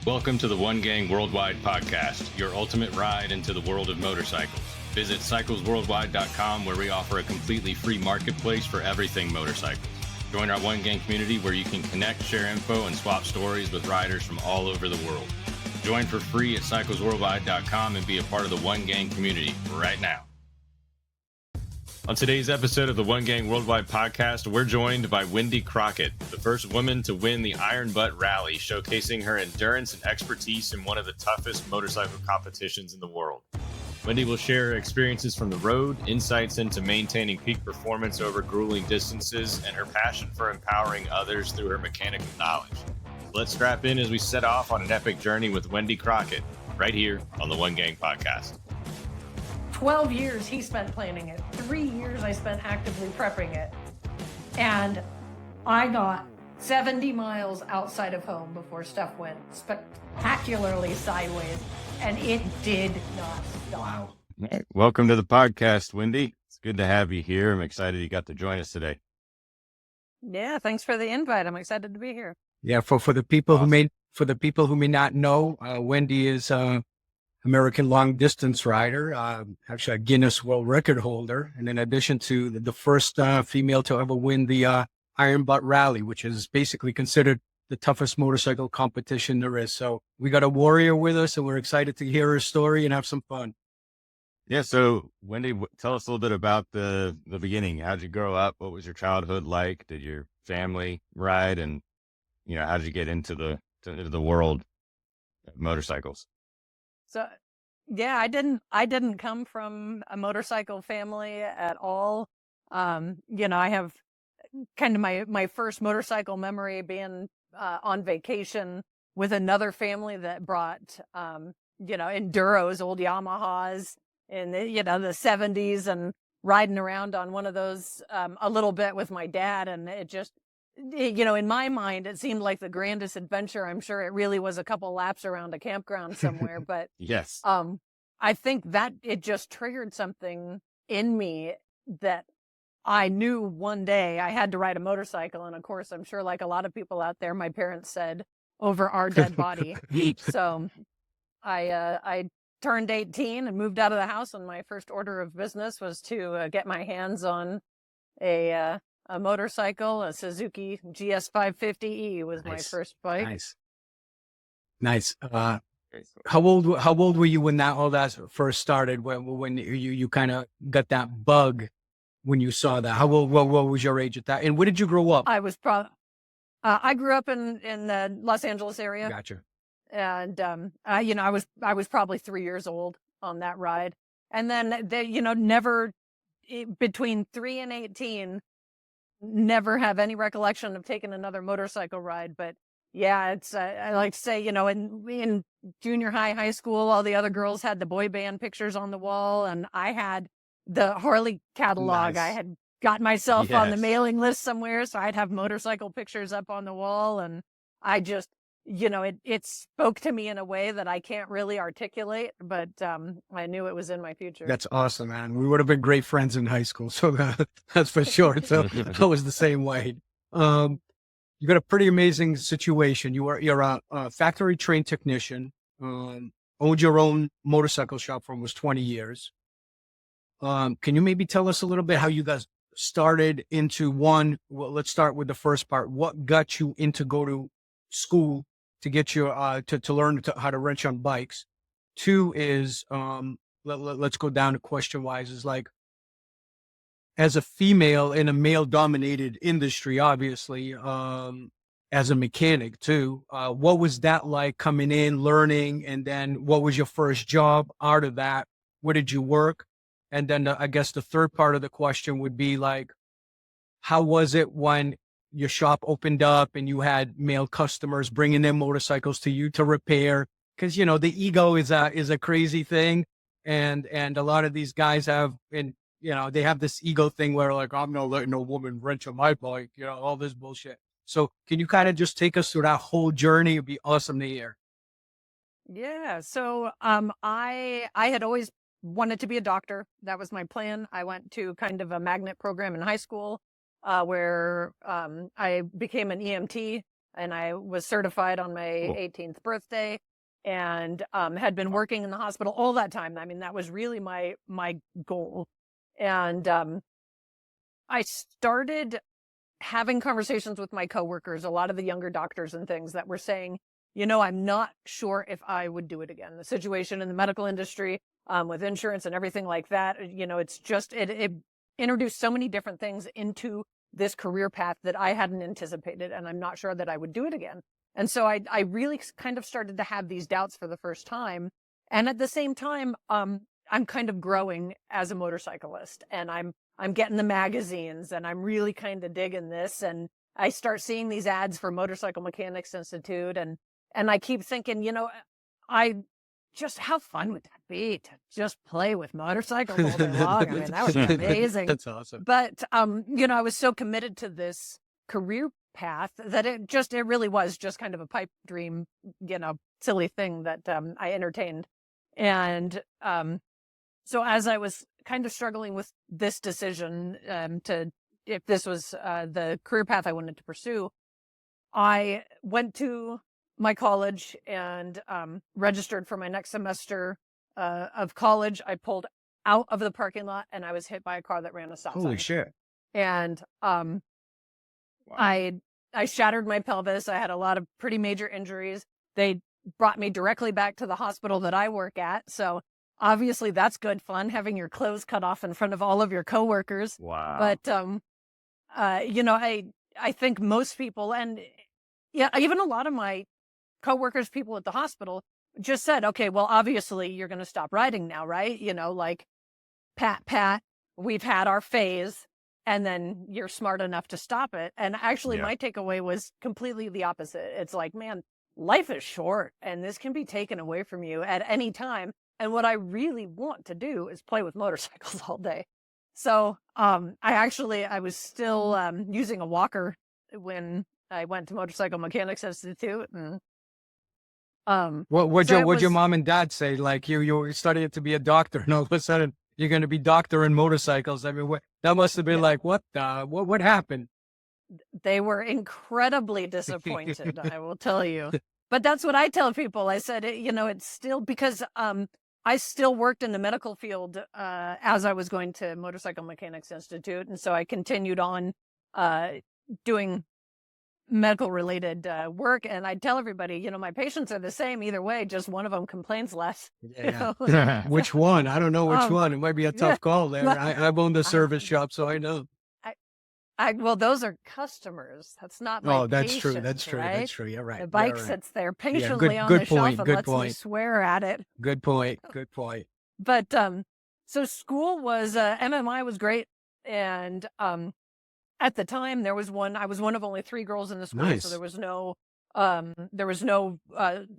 Welcome to the One Gang Worldwide podcast, your ultimate ride into the world of motorcycles. Visit cyclesworldwide.com where we offer a completely free marketplace for everything motorcycles. Join our One Gang community where you can connect, share info, and swap stories with riders from all over the world. Join for free at cyclesworldwide.com and be a part of the One Gang community right now. On today's episode of the One Gang Worldwide podcast, we're joined by Wendy Crockett, the first woman to win the Iron Butt Rally, showcasing her endurance and expertise in one of the toughest motorcycle competitions in the world. Wendy will share her experiences from the road, insights into maintaining peak performance over grueling distances, and her passion for empowering others through her mechanical knowledge. Let's strap in as we set off on an epic journey with Wendy Crockett, right here on the One Gang podcast. 12 years he spent planning it. 3 years I spent actively prepping it. And I got 70 miles outside of home before stuff went spectacularly sideways. And it did not stop. Wow. All right. Welcome to the podcast, Wendy. It's good to have you here. I'm excited you got to join us today. Yeah, thanks for the invite. I'm excited to be here. Yeah, for the people who may not know, Wendy is American long distance rider, actually a Guinness World Record holder, and in addition to the first female to ever win the Iron Butt Rally, which is basically considered the toughest motorcycle competition there is. So we got a warrior with us, and we're excited to hear her story and have some fun. Yeah. So Wendy, tell us a little bit about the beginning. How'd you grow up? What was your childhood like? Did your family ride? And, how did you get into the world of motorcycles? So, yeah, I didn't come from a motorcycle family at all. I have kind of my first motorcycle memory being on vacation with another family that brought, enduros, old Yamahas in the 70s, and riding around on one of those a little bit with my dad. And it just, in my mind, it seemed like the grandest adventure. I'm sure it really was a couple laps around a campground somewhere, but yes, I think that it just triggered something in me that I knew one day I had to ride a motorcycle. And of course, I'm sure like a lot of people out there, my parents said, over our dead body. So I turned 18 and moved out of the house. And my first order of business was to get my hands on a motorcycle. A Suzuki GS 550E was my first bike. Nice. How old were you when all that first started? When you kind of got that bug when you saw that? What was your age at that? And where did you grow up? I was I grew up in the Los Angeles area. Gotcha. And I was probably 3 years old on that ride. And then never between 3 and 18. Never have any recollection of taking another motorcycle ride. But yeah, it's I like to say, in junior high school, all the other girls had the boy band pictures on the wall, and I had the Harley catalog. Nice. I had got myself on the mailing list somewhere, so I'd have motorcycle pictures up on the wall, and I just, it spoke to me in a way that I can't really articulate, but I knew it was in my future. That's awesome, man. We would have been great friends in high school, so that's for sure. So I was the same way. You got a pretty amazing situation. You're a factory trained technician, owned your own motorcycle shop for almost 20 years. Can you maybe tell us a little bit how you guys started into well, let's start with the first part. What got you into go to school to get you to learn how to wrench on bikes? 2 is let's go down to question wise is like, as a female in a male dominated industry, obviously, as a mechanic too, what was that like coming in, learning, and then what was your first job out of that? Where did you work? And then I guess the third part of the question would be like, how was it when your shop opened up and you had male customers bringing their motorcycles to you to repair? Because, the ego is a crazy thing. And a lot of these guys have, and they have this ego thing where like, I'm not letting no woman wrench on my bike, all this bullshit. So can you kind of just take us through that whole journey? It'd be awesome to hear. Yeah. So I had always wanted to be a doctor. That was my plan. I went to kind of a magnet program in high school where I became an EMT and I was certified on my Cool. 18th birthday, and had been working in the hospital all that time. I mean, that was really my goal. And I started having conversations with my coworkers, a lot of the younger doctors and things, that were saying, I'm not sure if I would do it again. The situation in the medical industry, with insurance and everything like that, it's just, it introduced so many different things into this career path that I hadn't anticipated, and I'm not sure that I would do it again. And so I really kind of started to have these doubts for the first time. And at the same time, I'm kind of growing as a motorcyclist, and I'm getting the magazines, and I'm really kind of digging this. And I start seeing these ads for Motorcycle Mechanics Institute, and I keep thinking, I just, how fun would that be to just play with motorcycles all day long? I mean, that would be amazing. That's awesome. But, I was so committed to this career path that it really was just kind of a pipe dream, silly thing that I entertained. And so as I was kind of struggling with this decision if this was the career path I wanted to pursue, I went to my college and registered for my next semester of college. I pulled out of the parking lot, and I was hit by a car that ran a stop sign. Holy shit. And Wow. I shattered my pelvis. I had a lot of pretty major injuries. They brought me directly back to the hospital that I work at. So obviously that's good fun, having your clothes cut off in front of all of your coworkers. Wow. But, I think most people, and even a lot of my coworkers, people at the hospital, just said, okay, well, obviously you're going to stop riding now, right? Like, pat, we've had our phase, and then you're smart enough to stop it. And actually, my takeaway was completely the opposite. It's like, man, life is short, and this can be taken away from you at any time. And what I really want to do is play with motorcycles all day. So I was still using a walker when I went to Motorcycle Mechanics Institute. And What'd so your mom and dad say? Like you were studying to be a doctor, and all of a sudden you're going to be doctoring motorcycles. I mean, that must have been like, what happened? They were incredibly disappointed, I will tell you. But that's what I tell people. I said, it's still because I still worked in the medical field as I was going to Motorcycle Mechanics Institute. And so I continued on doing medical related work. And I tell everybody, my patients are the same either way, just one of them complains less. Yeah. Which one? I don't know which one. It might be a tough call there. I've owned a service shop, so I know. Well, those are customers. That's not my that's true. patients, That's true. right? That's true. You're right. The bike right. sits there patiently on good the shelf point, and good lets me point. swear at it. Good point. Good point. But so school was MMI was great, and at the time I was one of only 3 girls in the school, Nice. so there was no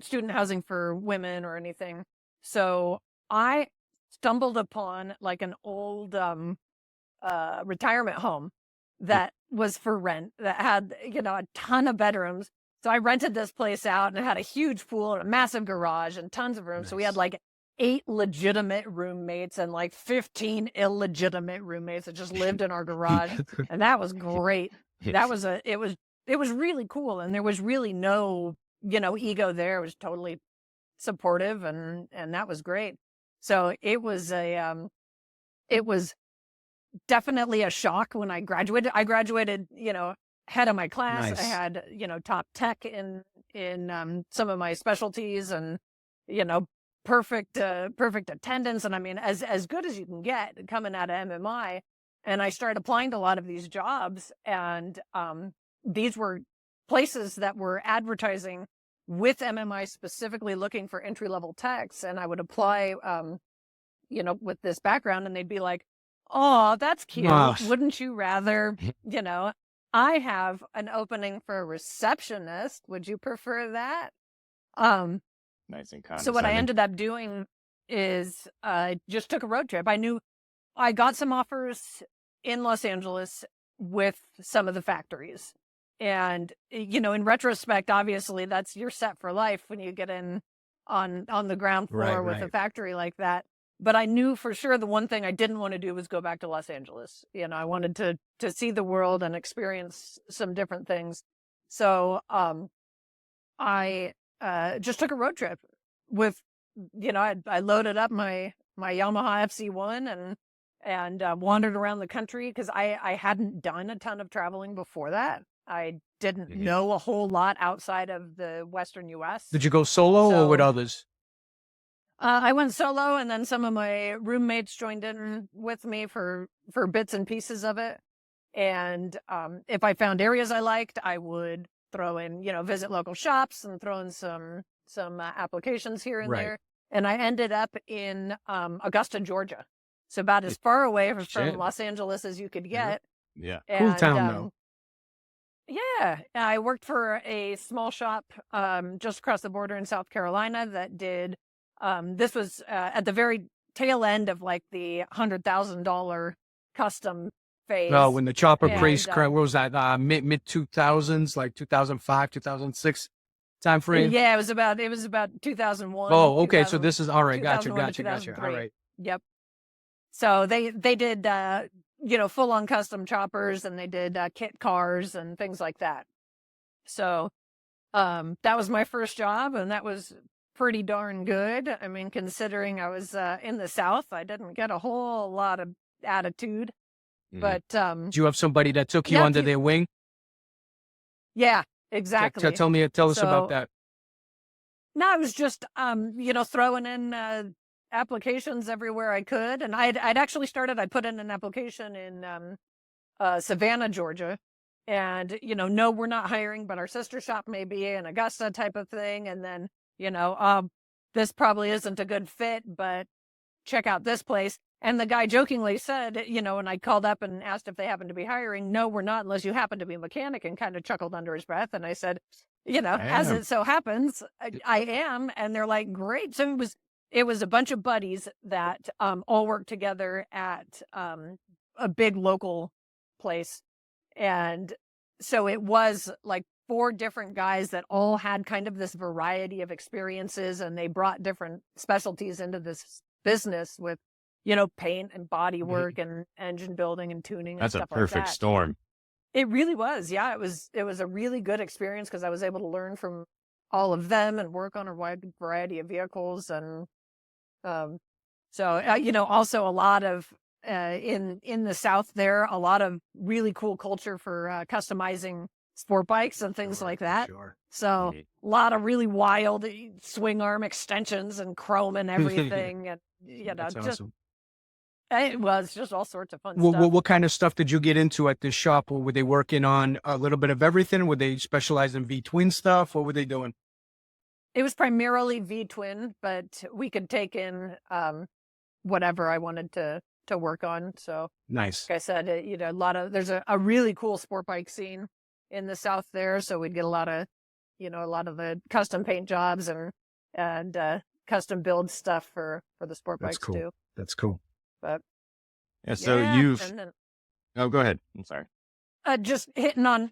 student housing for women or anything. So I stumbled upon like an old retirement home that was for rent, that had a ton of bedrooms. So I rented this place out, and it had a huge pool and a massive garage and tons of rooms. Nice. So we had like 8 legitimate roommates and like 15 illegitimate roommates that just lived in our garage. And that was great. It was really cool. And there was really no, ego there. It was totally supportive, and that was great. So it was definitely a shock when I graduated. I graduated, head of my class. Nice. I had, top tech in some of my specialties, and, perfect attendance. And I mean, as good as you can get coming out of MMI. And I started applying to a lot of these jobs, and these were places that were advertising with MMI specifically looking for entry-level techs. And I would apply, with this background, and they'd be like, "Oh, that's cute. Wow. Wouldn't you rather, I have an opening for a receptionist. Would you prefer that?" Nice and condescending. So what I ended up doing is just took a road trip. I got some offers in Los Angeles with some of the factories. And, in retrospect, obviously you're set for life when you get in on the ground floor with a factory like that. But I knew for sure the one thing I didn't want to do was go back to Los Angeles. I wanted to see the world and experience some different things. So, I just took a road trip with, I loaded up my Yamaha FC1 and wandered around the country because I hadn't done a ton of traveling before that. I didn't know a whole lot outside of the Western U.S. Did you go solo or with others? I went solo, and then some of my roommates joined in with me for bits and pieces of it. And if I found areas I liked, I would throw in, visit local shops and throw in some applications here and there. And I ended up in Augusta, Georgia. So about as far away from Los Angeles as you could get. Yeah. Cool town, though. Yeah. I worked for a small shop just across the border in South Carolina that did, this was at the very tail end of like the $100,000 custom phase. Oh, when the chopper craze, what was that? Mid 2000s, like 2005, 2006 time frame. Yeah, it was about 2001. Oh, okay. So this is all right. Gotcha. All right. Yep. So they did full on custom choppers, and they did kit cars and things like that. So that was my first job, and that was pretty darn good. I mean, considering I was in the South, I didn't get a whole lot of attitude. But did you have somebody that took you under their wing? Yeah, exactly. Tell us about that. No, I was just throwing in applications everywhere I could, and I'd actually started. I put in an application in Savannah, Georgia, and no, we're not hiring, but our sister shop may be in Augusta, type of thing. And then this probably isn't a good fit, but check out this place. And the guy jokingly said, and I called up and asked if they happened to be hiring. No, we're not, unless you happen to be a mechanic, and kind of chuckled under his breath. And I said, as it so happens, I am. And they're like, great. So it was a bunch of buddies that all worked together at a big local place. And so it was like 4 different guys that all had kind of this variety of experiences, and they brought different specialties into this business with paint and body work and engine building and tuning. That's and stuff a perfect like that. storm. It really was. Yeah, it was a really good experience because I was able to learn from all of them and work on a wide variety of vehicles. And also a lot of in the South there, a lot of really cool culture for customizing sport bikes and things like that. So a lot of really wild swing arm extensions and chrome and everything. And That's awesome. It was just all sorts of fun stuff. stuff. What kind of stuff did you get into at this shop? Or were they working on a little bit of everything? Were they specialize in V-twin stuff? What were they doing? It was primarily V-twin, but we could take in whatever I wanted to work on. So nice. Like I said, there's a really cool sport bike scene in the South there. So we'd get a lot of the custom paint jobs and custom build stuff for the sport bikes too. That's cool. But so go ahead. I'm sorry. Just hitting on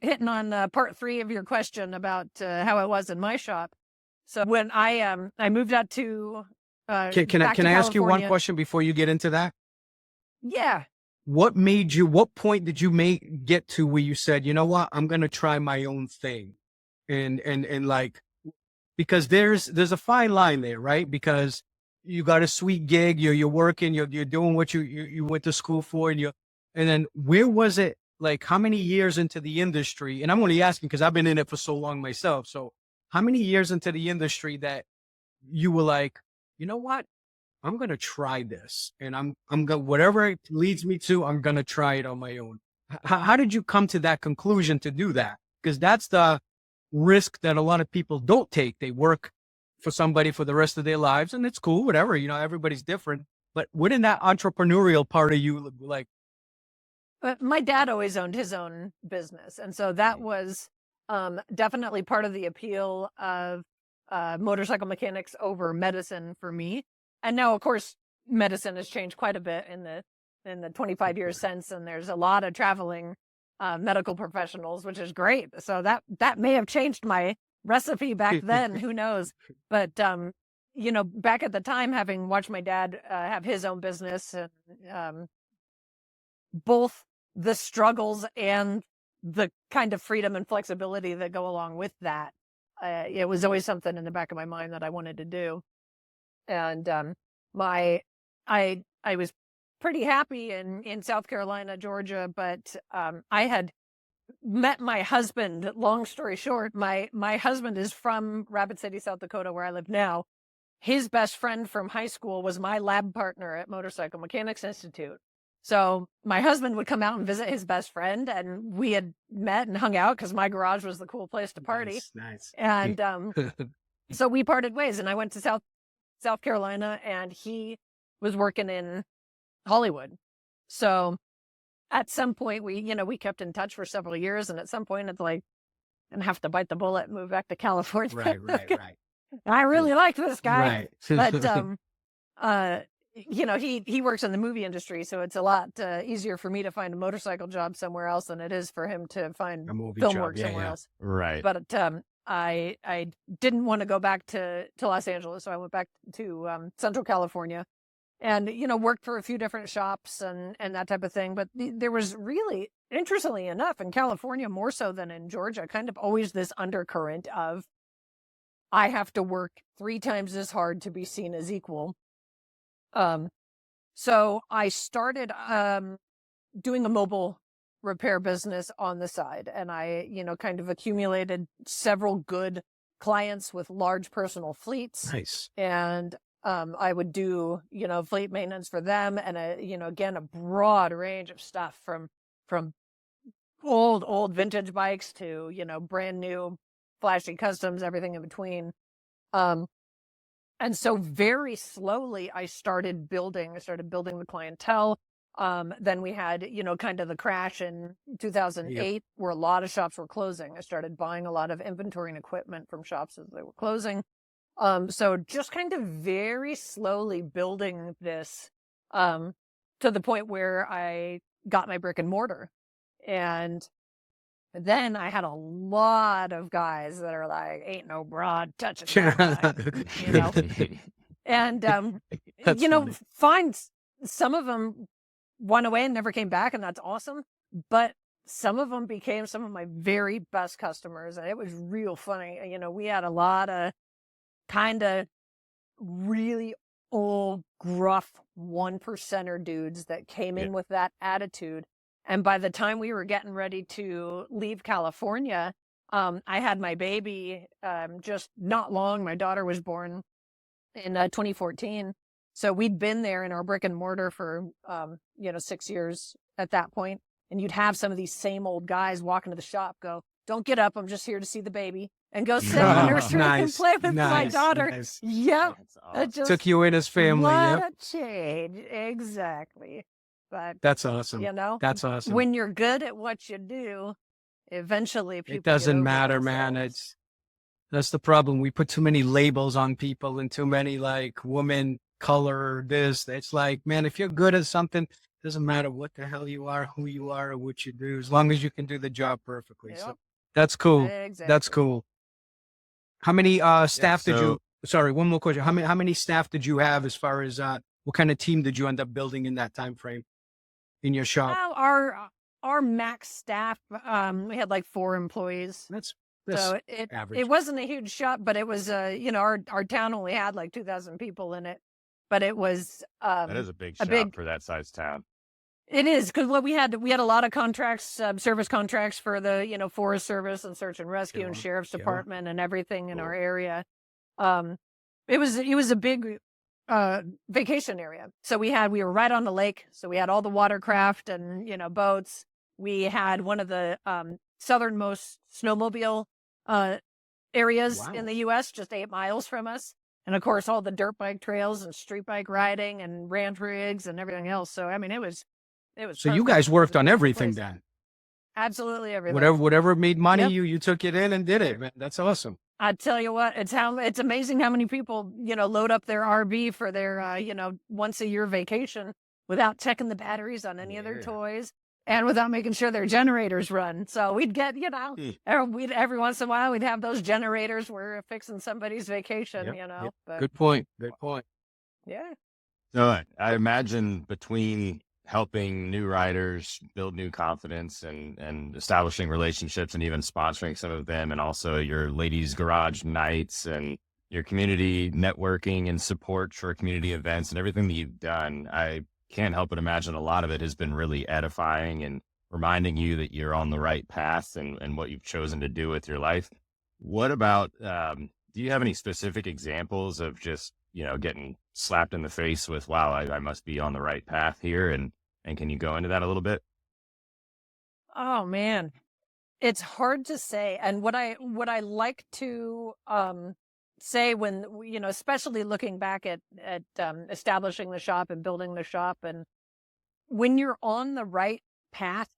part 3 of your question about how it was in my shop. So when I moved out to can I ask you one question before you get into that? Yeah. What point did you get to where you said, you know what, I'm going to try my own thing? And like, because there's a fine line there, right? Because you got a sweet gig, you're working, you're doing what you went to school for, and then where was it? Like, how many years into the industry? And I'm only asking because I've been in it for so long myself. So how many years into the industry that you were like, you know what? I'm going to try this, and I'm going, whatever it leads me to, I'm going to try it on my own. How did you come to that conclusion to do that? Because that's the risk that a lot of people don't take. They work for somebody for the rest of their lives, and it's cool, whatever, everybody's different. But wouldn't that entrepreneurial part of you like? But my dad always owned his own business. And so that was definitely part of the appeal of motorcycle mechanics over medicine for me. And now, of course, medicine has changed quite a bit in the 25 years since, and there's a lot of traveling medical professionals, which is great. So that may have changed my recipe back then. Who knows? But back at the time, having watched my dad have his own business, and both the struggles and the kind of freedom and flexibility that go along with that. It was always something in the back of my mind that I wanted to do. And I was pretty happy in South Carolina, Georgia, but I had met my husband. Long story short, my husband is from Rapid City, South Dakota, where I live now. His best friend from high school was my lab partner at Motorcycle Mechanics Institute. So my husband would come out and visit his best friend, and we had met and hung out because my garage was the cool place to party. Nice. And so we parted ways, and I went to South Carolina, and he was working in Hollywood. So at some point we kept in touch for several years, and at some point it's like, I'm gonna have to bite the bullet and move back to California. Right. I really like this guy, Right. but he works in the movie industry, so it's a lot easier for me to find a motorcycle job somewhere else than it is for him to find A movie film job, work somewhere yeah. else. Right. But I didn't want to go back to Los Angeles, so I went back to Central California, and worked for a few different shops and that type of thing. But there was really, interestingly enough, in California more so than in Georgia, kind of always this undercurrent of, I have to work 3 times as hard to be seen as equal. So I started doing a mobile repair business on the side, and I, kind of accumulated several good clients with large personal fleets. Nice. And I would do, fleet maintenance for them, and again, a broad range of stuff from old vintage bikes to, brand new flashy customs, everything in between. And so very slowly I started building the clientele. Then we had, kind of the crash in 2008 where a lot of shops were closing. I started buying a lot of inventory and equipment from shops as they were closing. So just kind of very slowly building this, to the point where I got my brick and mortar. And then I had a lot of guys that are like, ain't no broad touching that bike, and, fine. Some of them went away and never came back, and that's awesome. But some of them became some of my very best customers, and it was real funny. We had a lot of kind of really old, gruff 1%er dudes that came in with that attitude. And by the time we were getting ready to leave California, I had my baby just not long. My daughter was born in 2014. So we'd been there in our brick and mortar for, 6 years at that point. And you'd have some of these same old guys walk into the shop, go, "Don't get up. I'm just here to see the baby." And go sit in the nursery and play with my daughter. Nice. Yep. Awesome. Just Took you in as family. what Yep. a change. Exactly. But, That's awesome. That's awesome. when you're good at what you do, eventually people It doesn't get over matter, man. themselves. That's the problem. We put too many labels on people and too many like woman, color, this. It's like, man, if you're good at something, doesn't matter what the hell you are, who you are, or what you do, as long as you can do the job perfectly. So Yep. that's cool. Exactly. That's cool. How many staff did you? Sorry, one more question. How many staff did you have as far as what kind of team did you end up building in that time frame in your shop? Well, our max staff, we had like 4 employees. That's So average. it wasn't a huge shop, but it was our town only had like 2,000 people in it, but it was That is a big shop for that size town. It is, because what we had a lot of contracts, service contracts for the Forest Service and Search and Rescue and Sheriff's Department and everything in our area. It was a big vacation area. So we were right on the lake, so we had all the watercraft and boats. We had one of the southernmost snowmobile areas in the U.S., just 8 miles from us. And of course, all the dirt bike trails and street bike riding and ranch rigs and everything else. So, I mean, it was. So you guys worked on everything then? Absolutely everything. Whatever made money, Yep. you took it in and did it, man. That's awesome. I tell you what, it's amazing how many people, load up their RV for their, once a year vacation without checking the batteries on any of their toys and without making sure their generators run. So we'd get, every once in a while, we'd have those generators. We're fixing somebody's vacation, Yep. But, Good point. Good point. yeah. So I imagine between helping new riders build new confidence and establishing relationships and even sponsoring some of them, and also your ladies garage nights and your community networking and support for community events and everything that you've done. I can't help but imagine a lot of it has been really edifying and reminding you that you're on the right path and what you've chosen to do with your life. What about, do you have any specific examples of just, getting slapped in the face with, wow, I must be on the right path here? And can you go into that a little bit? Oh man, it's hard to say. And what I like to say when, especially looking back at establishing the shop and building the shop, and when you're on the right path,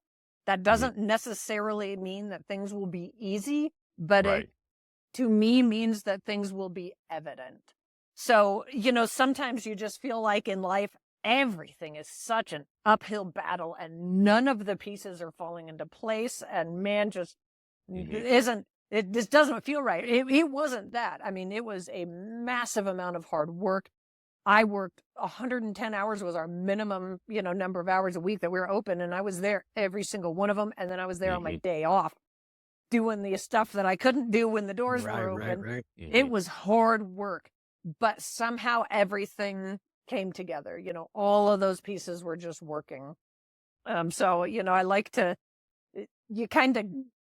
that doesn't necessarily mean that things will be easy, but Right. it to me means that things will be evident. So, sometimes you just feel like in life, everything is such an uphill battle and none of the pieces are falling into place. And man, just it just doesn't feel right. It wasn't that. I mean, it was a massive amount of hard work. I worked 110 hours was our minimum, number of hours a week that we were open. And I was there every single one of them. And then I was there on my day off doing the stuff that I couldn't do when the doors were open. Right. It was hard work, but somehow everything came together. All of those pieces were just working. So, I like to, you kind of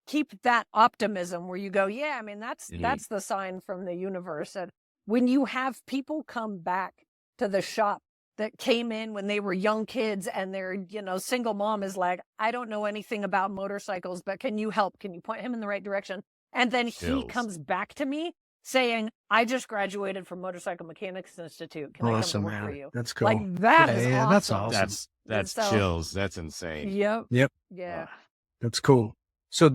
keep that optimism where you go, yeah, I mean, that's the sign from the universe that when you have people come back to the shop that came in when they were young kids and their, single mom is like, I don't know anything about motorcycles, but can you help? Can you point him in the right direction? And then he comes back to me saying, I just graduated from Motorcycle Mechanics Institute. Can I come to work for you? That's cool. Like that is awesome. That's awesome. That's chills. That's insane. Yep. Yeah. That's cool. So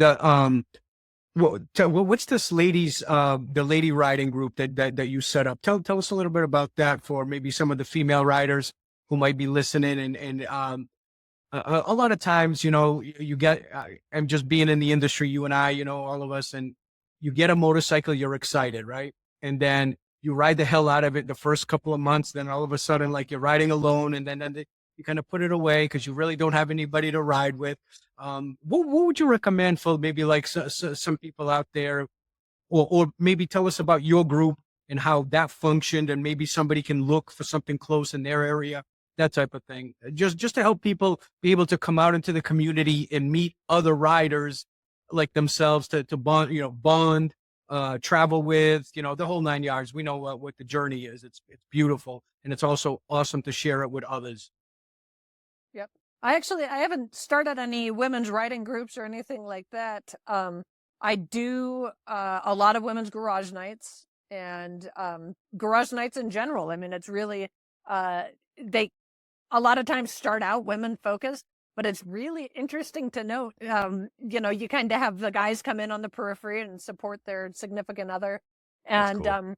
what's this the lady riding group that you set up? Tell us a little bit about that for maybe some of the female riders who might be listening. And a lot of times, you get, I'm just being in the industry, you and I, all of us, and you get a motorcycle, you're excited, right? And then you ride the hell out of it the first couple of months. Then all of a sudden, like you're riding alone, and then you kind of put it away because you really don't have anybody to ride with. What would you recommend for maybe like some people out there, or maybe tell us about your group and how that functioned, and maybe somebody can look for something close in their area, that type of thing. Just to help people be able to come out into the community and meet other riders like themselves to bond, travel with, the whole 9 yards. We know what the journey is. It's beautiful. And it's also awesome to share it with others. Yep. I haven't started any women's riding groups or anything like that. I do a lot of women's garage nights and garage nights in general. I mean, it's really, they a lot of times start out women focused, but it's really interesting to note, you kind of have the guys come in on the periphery and support their significant other. And cool.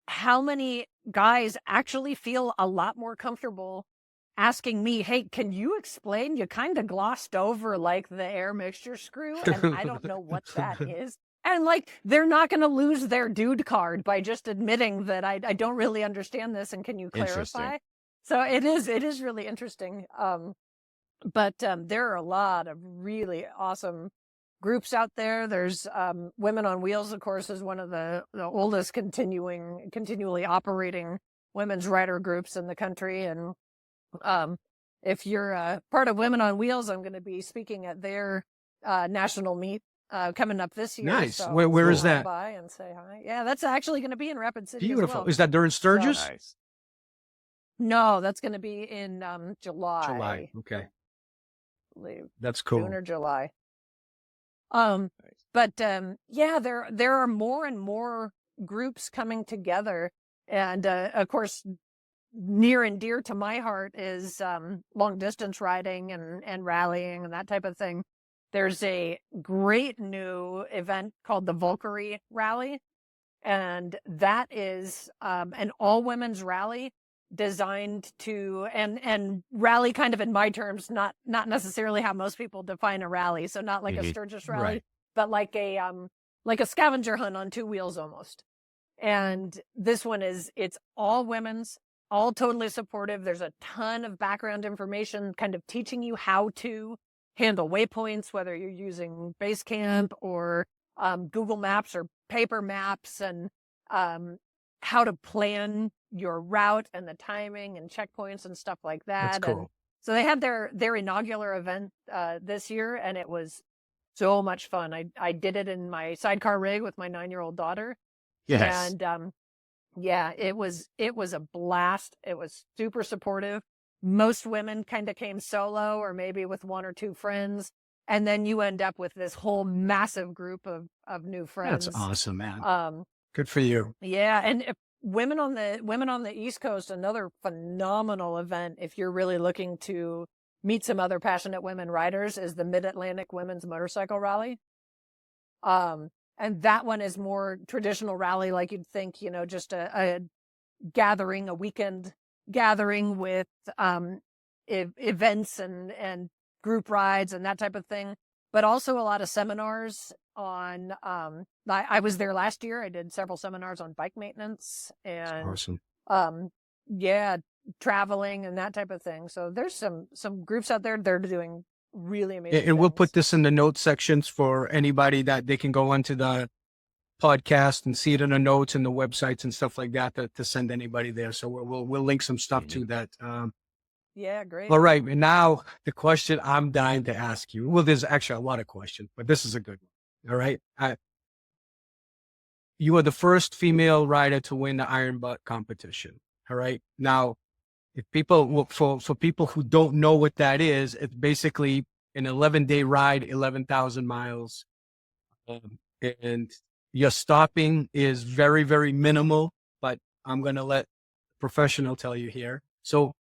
How many guys actually feel a lot more comfortable asking me, hey, can you explain? You kind of glossed over like the air mixture screw, and I don't know what that is. And like, they're not going to lose their dude card by just admitting that I don't really understand this, and can you clarify? So it is really interesting. But there are a lot of really awesome groups out there. There's Women on Wheels, of course, is one of the oldest continually operating women's rider groups in the country. And if you're part of Women on Wheels, I'm going to be speaking at their national meet coming up this year. Nice. So Where is that? By and say hi. Yeah, that's actually going to be in Rapid City. Beautiful. As well. Is that during Sturgis? So, Nice. No, that's going to be in July. July. Okay. I believe. That's cool. June or July. But yeah, there are more and more groups coming together, and of course, near and dear to my heart is long distance riding and rallying and that type of thing. There's a great new event called the Valkyrie Rally, and that is an all women's rally designed to and rally kind of in my terms, not necessarily how most people define a rally. So not like a Sturgis rally, Right. but like a scavenger hunt on two wheels almost. And this one it's all women's. all totally supportive. There's a ton of background information kind of teaching you how to handle waypoints, whether you're using Basecamp or Google Maps or paper maps, and how to plan your route and the timing and checkpoints and stuff like that. That's cool. And so they had their inaugural event this year, and it was so much fun. I did it in my sidecar rig with my 9-year-old daughter. Yes. And yeah, it was a blast. It was super supportive. Most women kind of came solo or maybe with one or two friends. And then you end up with this whole massive group of new friends. That's awesome, man. Good for you. Yeah. And women on the East Coast, another phenomenal event, if you're really looking to meet some other passionate women riders, is the Mid-Atlantic Women's Motorcycle Rally. And that one is more traditional rally, like you'd think, just a gathering, a weekend gathering with events and group rides and that type of thing, but also a lot of seminars on, I was there last year. I did several seminars on bike maintenance and, awesome. Yeah, traveling and that type of thing. So there's some groups out there that are doing really amazing And we'll things. put this in the notes sections for anybody that they can go onto the podcast and see it in the notes and the websites and stuff like that to send anybody there. So we'll link some stuff to that. Yeah, great. All right. And now the question I'm dying to ask you. Well, there's actually a lot of questions, but this is a good one. All right. You are the first female rider to win the Iron Butt competition. All right. Now, if people, for people who don't know what that is, it's basically an 11-day ride, 11,000 miles. And your stopping is very, very minimal, but I'm going to let a professional tell you here. So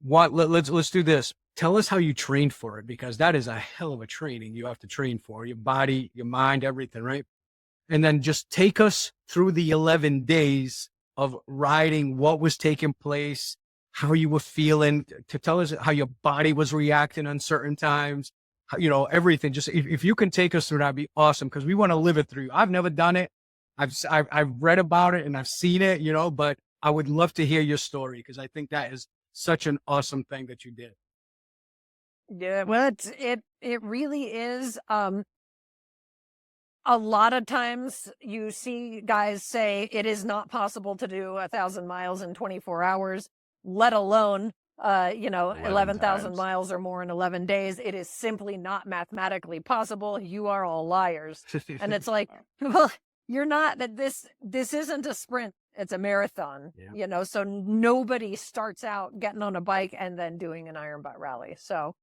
let's do this. Tell us how you trained for it, because that is a hell of a training you have to train for your body, your mind, everything, right? And then just take us through the 11 days of riding, what was taking place, how you were feeling, to tell us how your body was reacting on certain times, everything. Just if you can take us through, that'd be awesome, because we want to live it through. I've never done it. I've read about it and I've seen it, but I would love to hear your story, because I think that is such an awesome thing that you did. Yeah, well, it really is. A lot of times you see guys say it is not possible to do 1,000 miles in 24 hours, let alone, 11,000 miles or more in 11 days. It is simply not mathematically possible. You are all liars. And it's like, well, you're not. That this isn't a sprint. It's a marathon, so nobody starts out getting on a bike and then doing an Iron Butt rally. So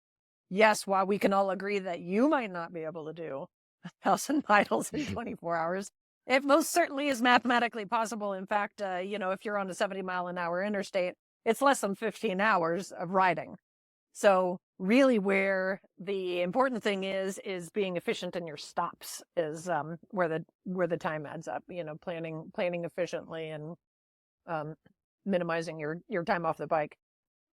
yes, while we can all agree that you might not be able to do 1,000 miles in 24 hours, it most certainly is mathematically possible. In fact, if you're on a 70-mile-an-hour interstate, it's less than 15 hours of riding. So really where the important thing is being efficient in your stops is where the time adds up, planning efficiently and minimizing your time off the bike.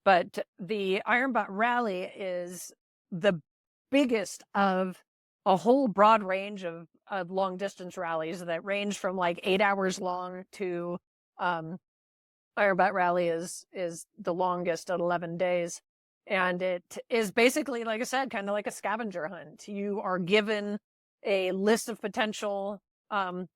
But the Iron Butt Rally is the biggest of a whole broad range of long distance rallies that range from like 8 hours long to Iron Butt Rally is the longest at 11 days. And it is basically, like I said, kind of like a scavenger hunt. You are given a list of potential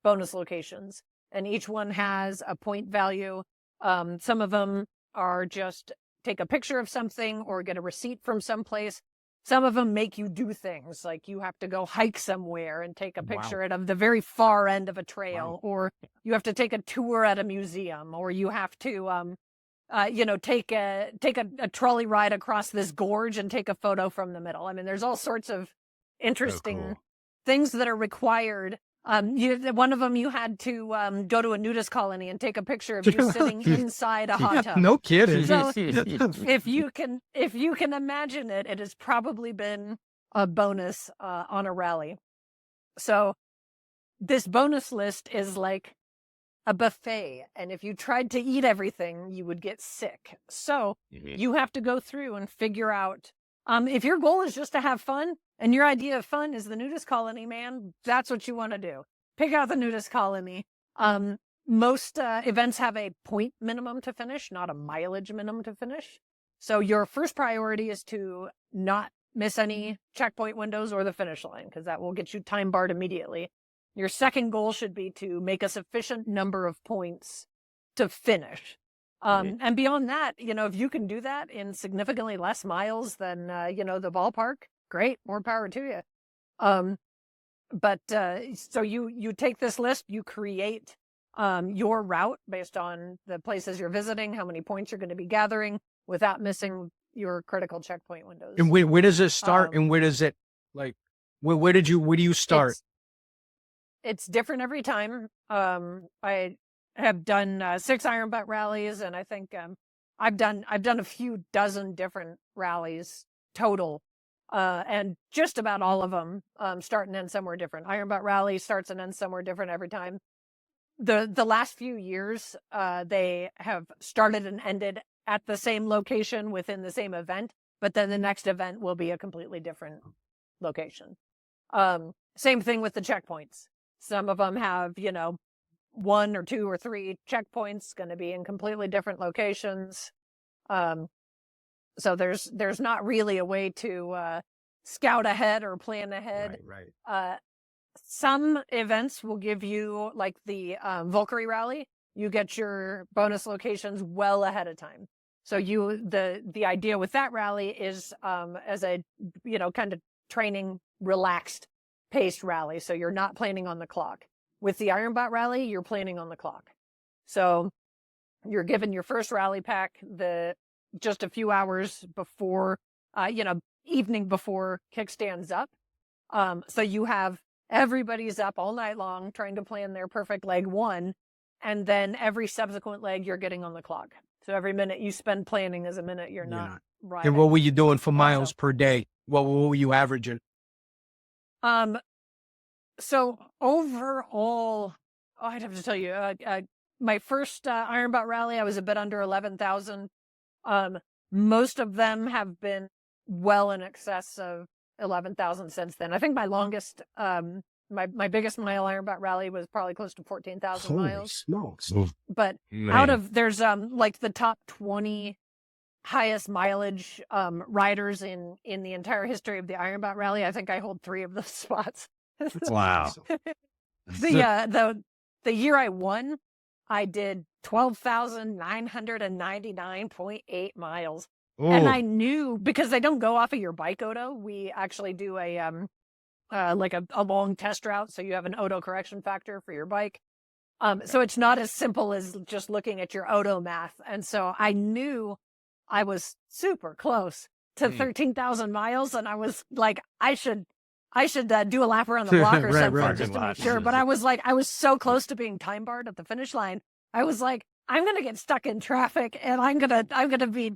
bonus locations, and each one has a point value. Some of them are just take a picture of something or get a receipt from someplace. Some of them make you do things, like you have to go hike somewhere and take a picture at the very far end of a trail, or you have to take a tour at a museum, or you have to take a trolley ride across this gorge and take a photo from the middle. I mean, there's all sorts of interesting things that are required. One of them, you had to go to a nudist colony and take a picture of you sitting inside a hot tub. No kidding. So if you can imagine it, it has probably been a bonus on a rally. So this bonus list is like a buffet, and if you tried to eat everything, you would get sick. So you have to go through and figure out, if your goal is just to have fun, and your idea of fun is the nudist colony, man, that's what you want to do. Pick out the nudist colony. most events have a point minimum to finish, not a mileage minimum to finish. So your first priority is to not miss any checkpoint windows or the finish line, because that will get you time barred immediately. Your second goal should be to make a sufficient number of points to finish. And beyond that, if you can do that in significantly less miles than, the ballpark, great, more power to you. But so you take this list, you create your route based on the places you're visiting, how many points you're going to be gathering without missing your critical checkpoint windows. And where does it start? And where does it where do you start? It's different every time. I have done 6 Iron Butt rallies, and I think I've done a few dozen different rallies total. And just about all of them start and end somewhere different. Iron Butt rally starts and ends somewhere different every time. The last few years, they have started and ended at the same location within the same event, but then the next event will be a completely different location. Same thing with the checkpoints. Some of them have, 1 or 2 or 3 checkpoints going to be in completely different locations. So there's not really a way to scout ahead or plan ahead. Right. Some events will give you, like the Valkyrie rally, you get your bonus locations well ahead of time. So the idea with that rally is as a kind of training relaxed paced rally. So you're not planning on the clock. With the Iron Butt rally, you're planning on the clock. So you're given your first rally pack just a few hours before, evening before kickstand's up. So you have everybody's up all night long trying to plan their perfect leg 1. And then every subsequent leg you're getting on the clock. So every minute you spend planning is a minute you're not riding. And what were you doing for miles per day? What were you averaging? So overall, I'd have to tell you, my first Iron Butt rally, I was a bit under 11,000. Most of them have been well in excess of 11,000 since then. I think my longest, my biggest mile Iron Butt rally was probably close to 14,000 miles. Smokes. But there's like the top 20 highest mileage riders in the entire history of the Iron Butt rally. I think I hold 3 of those spots. Wow. The year I won, I did 12,999.8 miles. Ooh. And I knew, because they don't go off of your bike odo, we actually do a long test route. So you have an odo correction factor for your bike. So it's not as simple as just looking at your odo math. And so I knew I was super close to 13,000 miles. And I was like, I should do a lap around the block or something just to make sure. But I was so close to being time barred at the finish line. I was like, I'm going to get stuck in traffic and I'm going to be,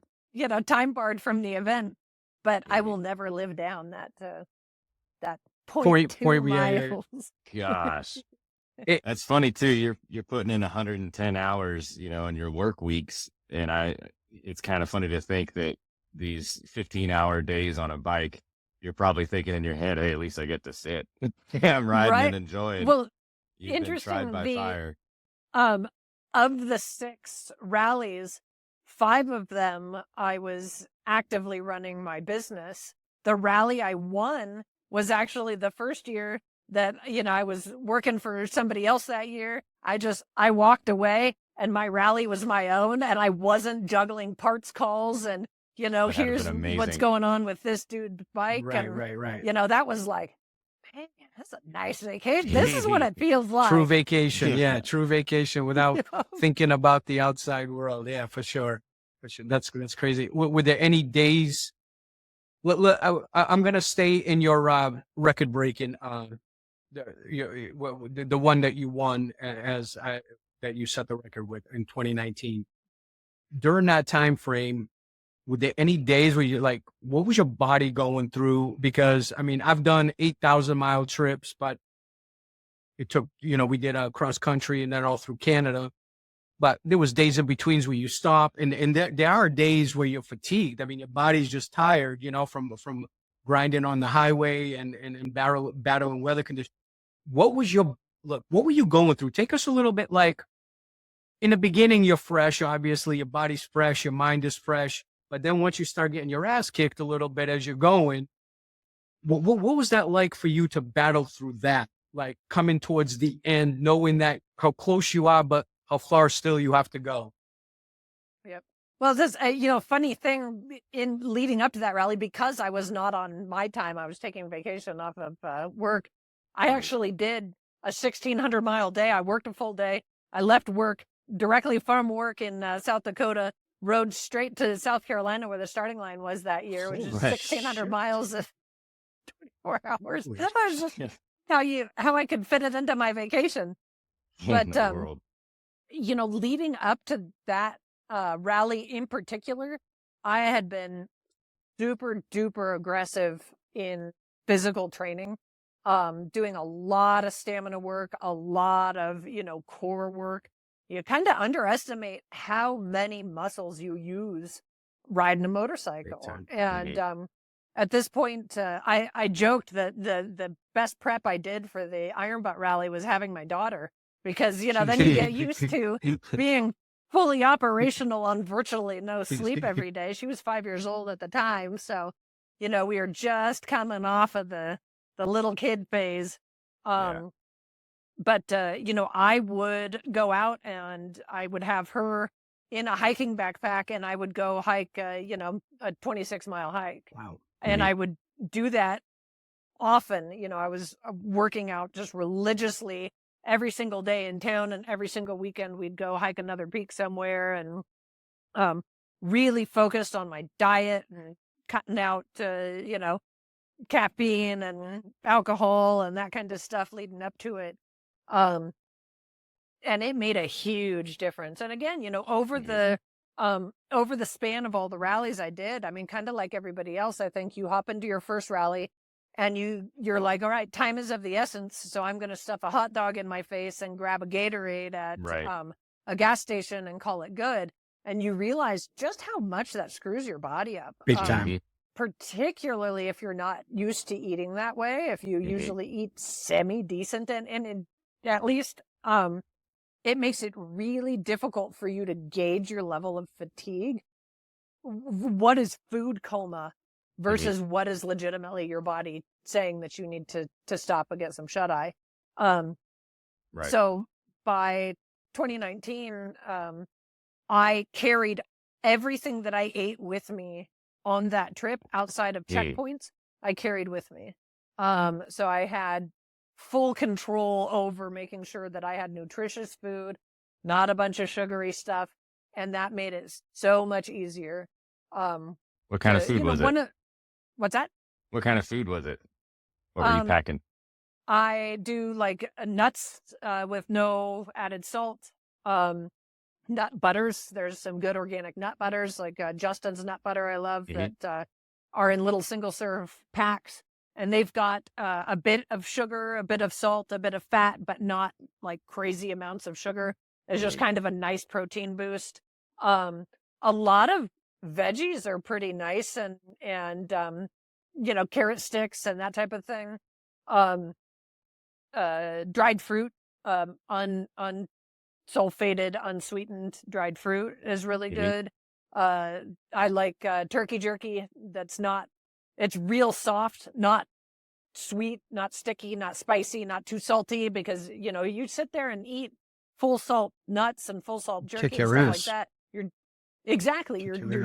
time barred from the event, but I will never live down that 0.2 miles. Gosh. That's funny too. You're putting in 110 hours, in your work weeks. And it's kind of funny to think that these 15-hour days on a bike, you're probably thinking in your head, hey, at least I get to sit. Yeah, I'm riding and enjoying. Well, You've interesting. Been tried by fire. Of the 6 rallies, 5 of them I was actively running my business. The rally I won was actually the first year that, I was working for somebody else that year. I walked away and my rally was my own and I wasn't juggling parts calls and, here's what's going on with this dude's bike. Right. That was like, man, that's a nice vacation. This is what it feels like. True vacation. Yeah. True vacation without thinking about the outside world. Yeah, for sure. That's crazy. Were there any days? I'm going to stay in your record breaking, the one that you won that you set the record with in 2019. During that time frame, were there any days where you're like, what was your body going through? Because I've done 8,000-mile trips, but it took, we did a cross country and then all through Canada. But there was days in betweens where you stop, and there are days where you're fatigued. Your body's just tired, from grinding on the highway and battling weather conditions. What were you going through? Take us a little bit in the beginning, you're fresh. Obviously, your body's fresh, your mind is fresh. But then once you start getting your ass kicked a little bit as you're going, what was that like for you to battle through that? Like coming towards the end, knowing that how close you are, but how far still you have to go. Yep. Well, this, funny thing in leading up to that rally, because I was not on my time, I was taking vacation off of work. I actually did a 1,600-mile day. I worked a full day. I left work directly from work in South Dakota, rode straight to South Carolina where the starting line was that year, which is 1,600 miles of 24 hours. That was just how I could fit it into my vacation. But, leading up to that rally in particular, I had been super duper aggressive in physical training, doing a lot of stamina work, a lot of, core work. You kind of underestimate how many muscles you use riding a motorcycle. And at this point, I joked that the best prep I did for the Iron Butt rally was having my daughter, because, then you get used to being fully operational on virtually no sleep every day. She was 5 years old at the time. So, we were just coming off of the little kid phase. But, I would go out and I would have her in a hiking backpack, and I would go hike, a 26-mile hike. Wow. And I would do that often. I was working out just religiously every single day in town, and every single weekend we'd go hike another peak somewhere, and really focused on my diet and cutting out, caffeine and alcohol and that kind of stuff leading up to it. And it made a huge difference. And again, over the span of all the rallies I did, I mean, kind of like everybody else, I think you hop into your first rally and you're like, all right, time is of the essence. So I'm going to stuff a hot dog in my face and grab a Gatorade at a gas station and call it good. And you realize just how much that screws your body up. Big time. Particularly if you're not used to eating that way, if you usually eat semi-decent, and at least it makes it really difficult for you to gauge your level of fatigue. What is food coma versus what is legitimately your body saying that you need to stop and get some shut-eye. So by 2019, I carried everything that I ate with me on that trip outside of checkpoints. I carried with me. So I had full control over making sure that I had nutritious food, not a bunch of sugary stuff. And that made it so much easier. What kind of food was it? What's that? What kind of food was it? What were you packing? I do like nuts with no added salt. Nut butters. There's some good organic nut butters, like Justin's nut butter I love, that are in little single serve packs. And they've got a bit of sugar, a bit of salt, a bit of fat, but not like crazy amounts of sugar. It's just kind of a nice protein boost. A lot of veggies are pretty nice, and carrot sticks and that type of thing. Dried fruit, unsulfated, unsweetened dried fruit is really good. I like turkey jerky. It's real soft, not sweet, not sticky, not spicy, not too salty, because, you sit there and eat full salt nuts and full salt jerky and stuff like that. Your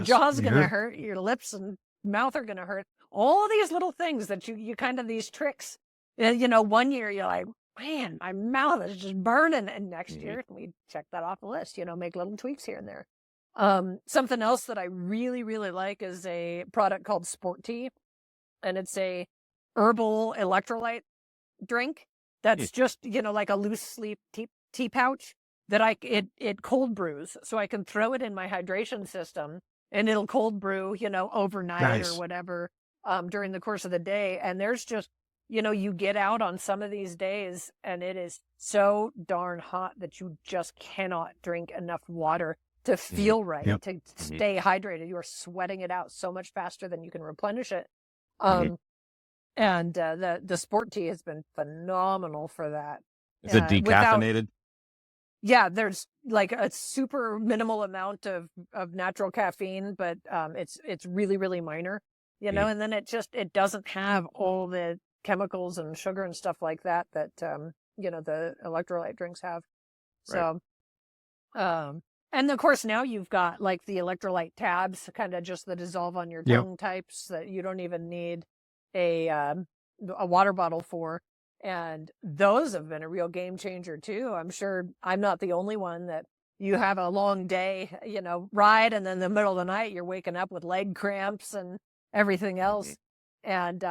jaw's going to hurt, your lips and mouth are going to hurt. All these little things that you kind of, these tricks, 1 year you're like, man, my mouth is just burning. And next year we check that off the list, make little tweaks here and there. Something else that I really, really like is a product called Sport Tea. And it's a herbal electrolyte drink that's just, like a loose sleep tea pouch that it cold brews. So I can throw it in my hydration system and it'll cold brew, overnight or whatever, during the course of the day. And there's just, you get out on some of these days and it is so darn hot that you just cannot drink enough water to feel right, to stay hydrated. You are sweating it out so much faster than you can replenish it. And the Sport Tea has been phenomenal for that. Is it decaffeinated? yeah, there's like a super minimal amount of natural caffeine, but it's really, really minor, and then it doesn't have all the chemicals and sugar and stuff like that the electrolyte drinks have. Right. So, and of course now you've got like the electrolyte tabs, kind of just the dissolve on your Yep. tongue types that you don't even need a water bottle for. And those have been a real game changer too. I'm sure I'm not the only one that you have a long day, ride, and then in the middle of the night, you're waking up with leg cramps and everything else. And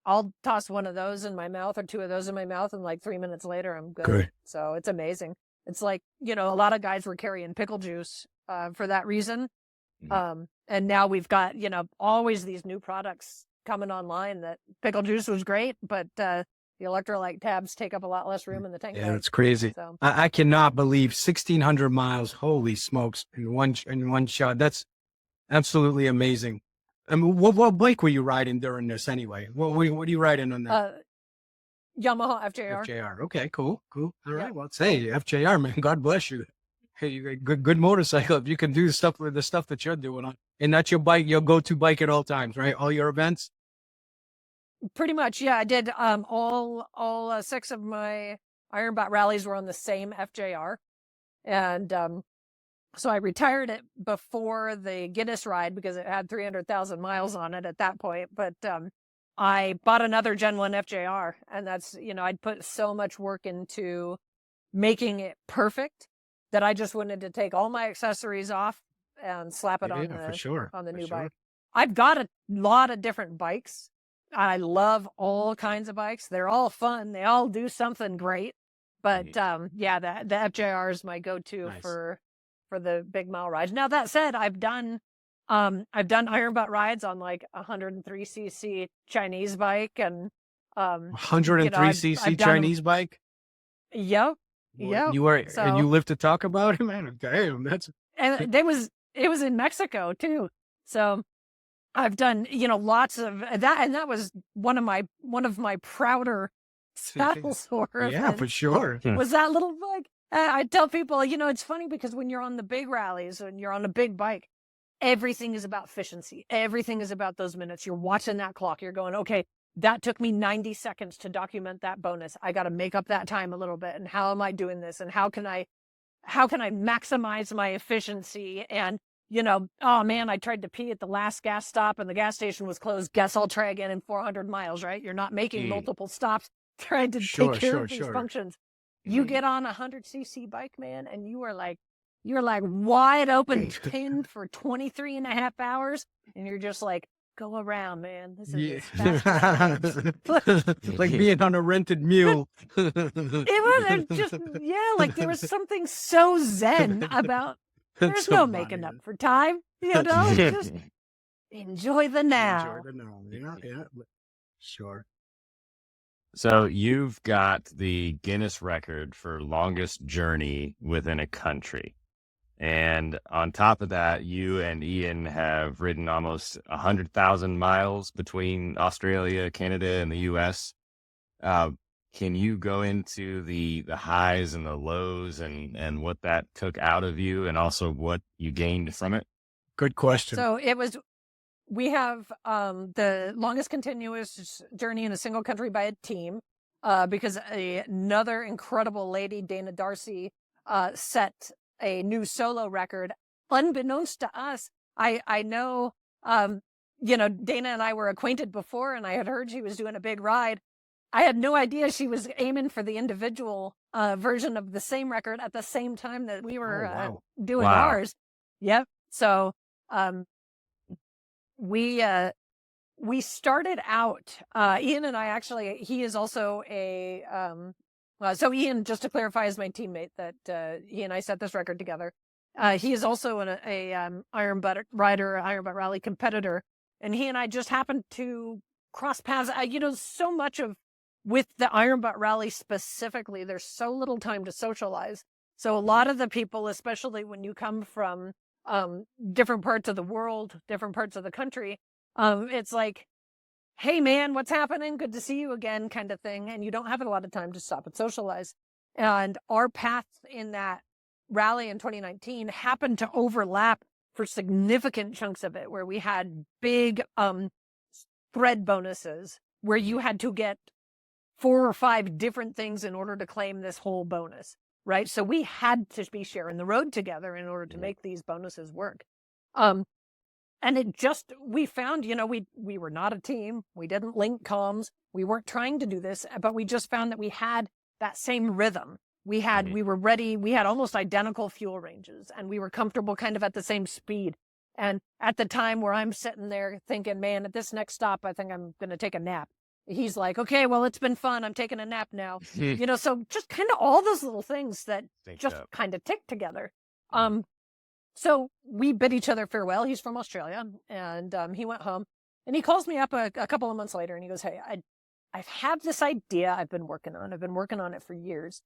I'll toss one of those in my mouth or two of those in my mouth, and like 3 minutes later, I'm good. Good. So it's amazing. It's like, a lot of guys were carrying pickle juice for that reason. And now we've got, always these new products coming online. That pickle juice was great, but the electrolyte tabs take up a lot less room in the tank. Yeah, it's crazy. So. I cannot believe 1,600 miles. Holy smokes! In one shot. That's absolutely amazing. I mean, what bike were you riding during this anyway? What are you riding on that? Yamaha FJR. FJR. Okay, cool. All right. Yeah. Well, say FJR, man. God bless you. Hey, you got good motorcycle. If you can do the stuff that you're doing and that's your bike, your go-to bike at all times, right? All your events. Pretty much, yeah. I did all 6 of my Ironbot rallies were on the same FJR, and so I retired it before the Guinness ride because it had 300,000 miles on it at that point. But I bought another Gen 1 FJR, and that's I'd put so much work into making it perfect that I just wanted to take all my accessories off and slap it on the new bike. I've got a lot of different bikes. I love all kinds of bikes. They're all fun. They all do something great. But the FJR is my go-to for the big mile rides. Now that said, I've done Ironbutt rides on like 103cc Chinese bike and 103cc Chinese bike. Yep. Yeah. And you live to talk about it, man. Damn, and it was in Mexico too. So I've done, lots of that, and that was one of my prouder saddle sore events. Yeah, for sure. Was that little bike? I tell people, it's funny because when you're on the big rallies and you're on a big bike, everything is about efficiency. Everything is about those minutes. You're watching that clock. You're going, okay, that took me 90 seconds to document that bonus. I got to make up that time a little bit. And how am I doing this? And how can I maximize my efficiency? And oh man, I tried to pee at the last gas stop and the gas station was closed. Guess I'll try again in 400 miles, right? You're not making multiple stops trying to take care of these functions. You get on a 100cc bike, man, and you're like wide open pinned for 23 and a half hours. And you're just like, go around, man. This is as fast like being on a rented mule. It was just, like there was something so zen about there's no making up for time, just enjoy the now. Yeah, sure. So you've got the Guinness record for longest journey within a country. And on top of that, you and Ian have ridden almost 100,000 miles between Australia, Canada, and the U.S. Can you go into the highs and the lows and what that took out of you and also what you gained from it? Good question. So we have the longest continuous journey in a single country by a team because another incredible lady, Dana Darcy, set a new solo record. Unbeknownst to us, I know, Dana and I were acquainted before, and I had heard she was doing a big ride. I had no idea she was aiming for the individual version of the same record at the same time that we were doing ours. Yep. So we started out. Ian and I actually. He is also a. So Ian, just to clarify, is my teammate that he and I set this record together. He is also a Ironbutt rider, Ironbutt rally competitor, and he and I just happened to cross paths. So much of with the Ironbutt rally specifically, there's so little time to socialize. So a lot of the people, especially when you come from different parts of the world, different parts of the country, it's like, hey man, what's happening? Good to see you again, kind of thing. And you don't have a lot of time to stop and socialize. And our path in that rally in 2019 happened to overlap for significant chunks of it, where we had big thread bonuses where you had to get 4 or 5 different things in order to claim this whole bonus, right? So we had to be sharing the road together in order to make these bonuses work. And we found, we were not a team. We didn't link comms. We weren't trying to do this, but we just found that we had that same rhythm. We were ready. We had almost identical fuel ranges, and we were comfortable kind of at the same speed. And at the time where I'm sitting there thinking, man, at this next stop, I think I'm going to take a nap. He's like, okay, well, it's been fun. I'm taking a nap now. So just kind of all those little things that kind of tick together. So we bid each other farewell. He's from Australia, and he went home, and he calls me up a couple of months later, and he goes, hey, I've had this idea I've been working on. I've been working on it for years.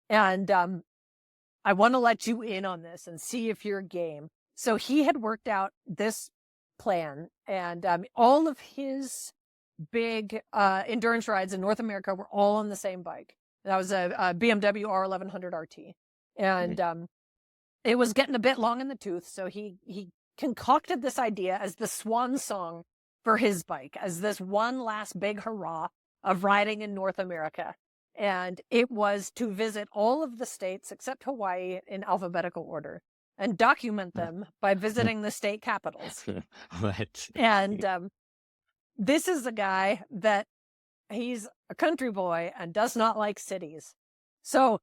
And I want to let you in on this and see if you're game. So he had worked out this plan, and all of his big endurance rides in North America were all on the same bike. That was a BMW R1100 RT. And it was getting a bit long in the tooth, so he concocted this idea as the swan song for his bike, as this one last big hurrah of riding in North America. And it was to visit all of the states except Hawaii in alphabetical order and document them by visiting the state capitals. What? And this is a guy that he's a country boy and does not like cities. So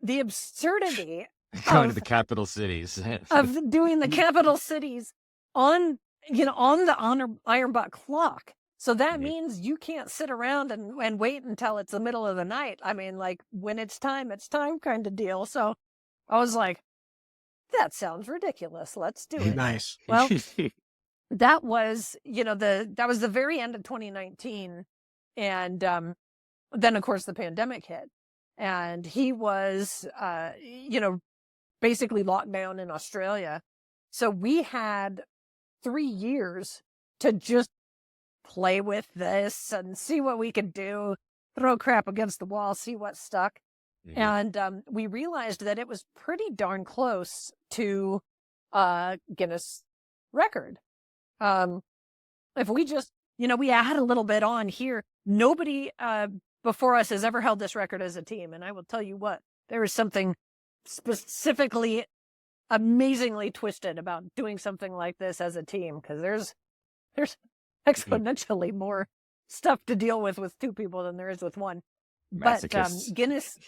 the absurdity Going to the capital cities. of doing the capital cities on the iron butt clock. So that means you can't sit around and wait until it's the middle of the night. I mean, like, when it's time kind of deal. So I was like, that sounds ridiculous. Let's do it. Nice. Well, that was, that was the very end of 2019. And then, of course, the pandemic hit. And he was, basically locked down in Australia. So we had 3 years to just play with this and see what we could do, throw crap against the wall, see what stuck. And we realized that it was pretty darn close to Guinness record. If we just, we add a little bit on here, nobody before us has ever held this record as a team. And I will tell you what, there is something specifically amazingly twisted about doing something like this as a team, because there's exponentially more stuff to deal with 2 people than there is with one. But Guinness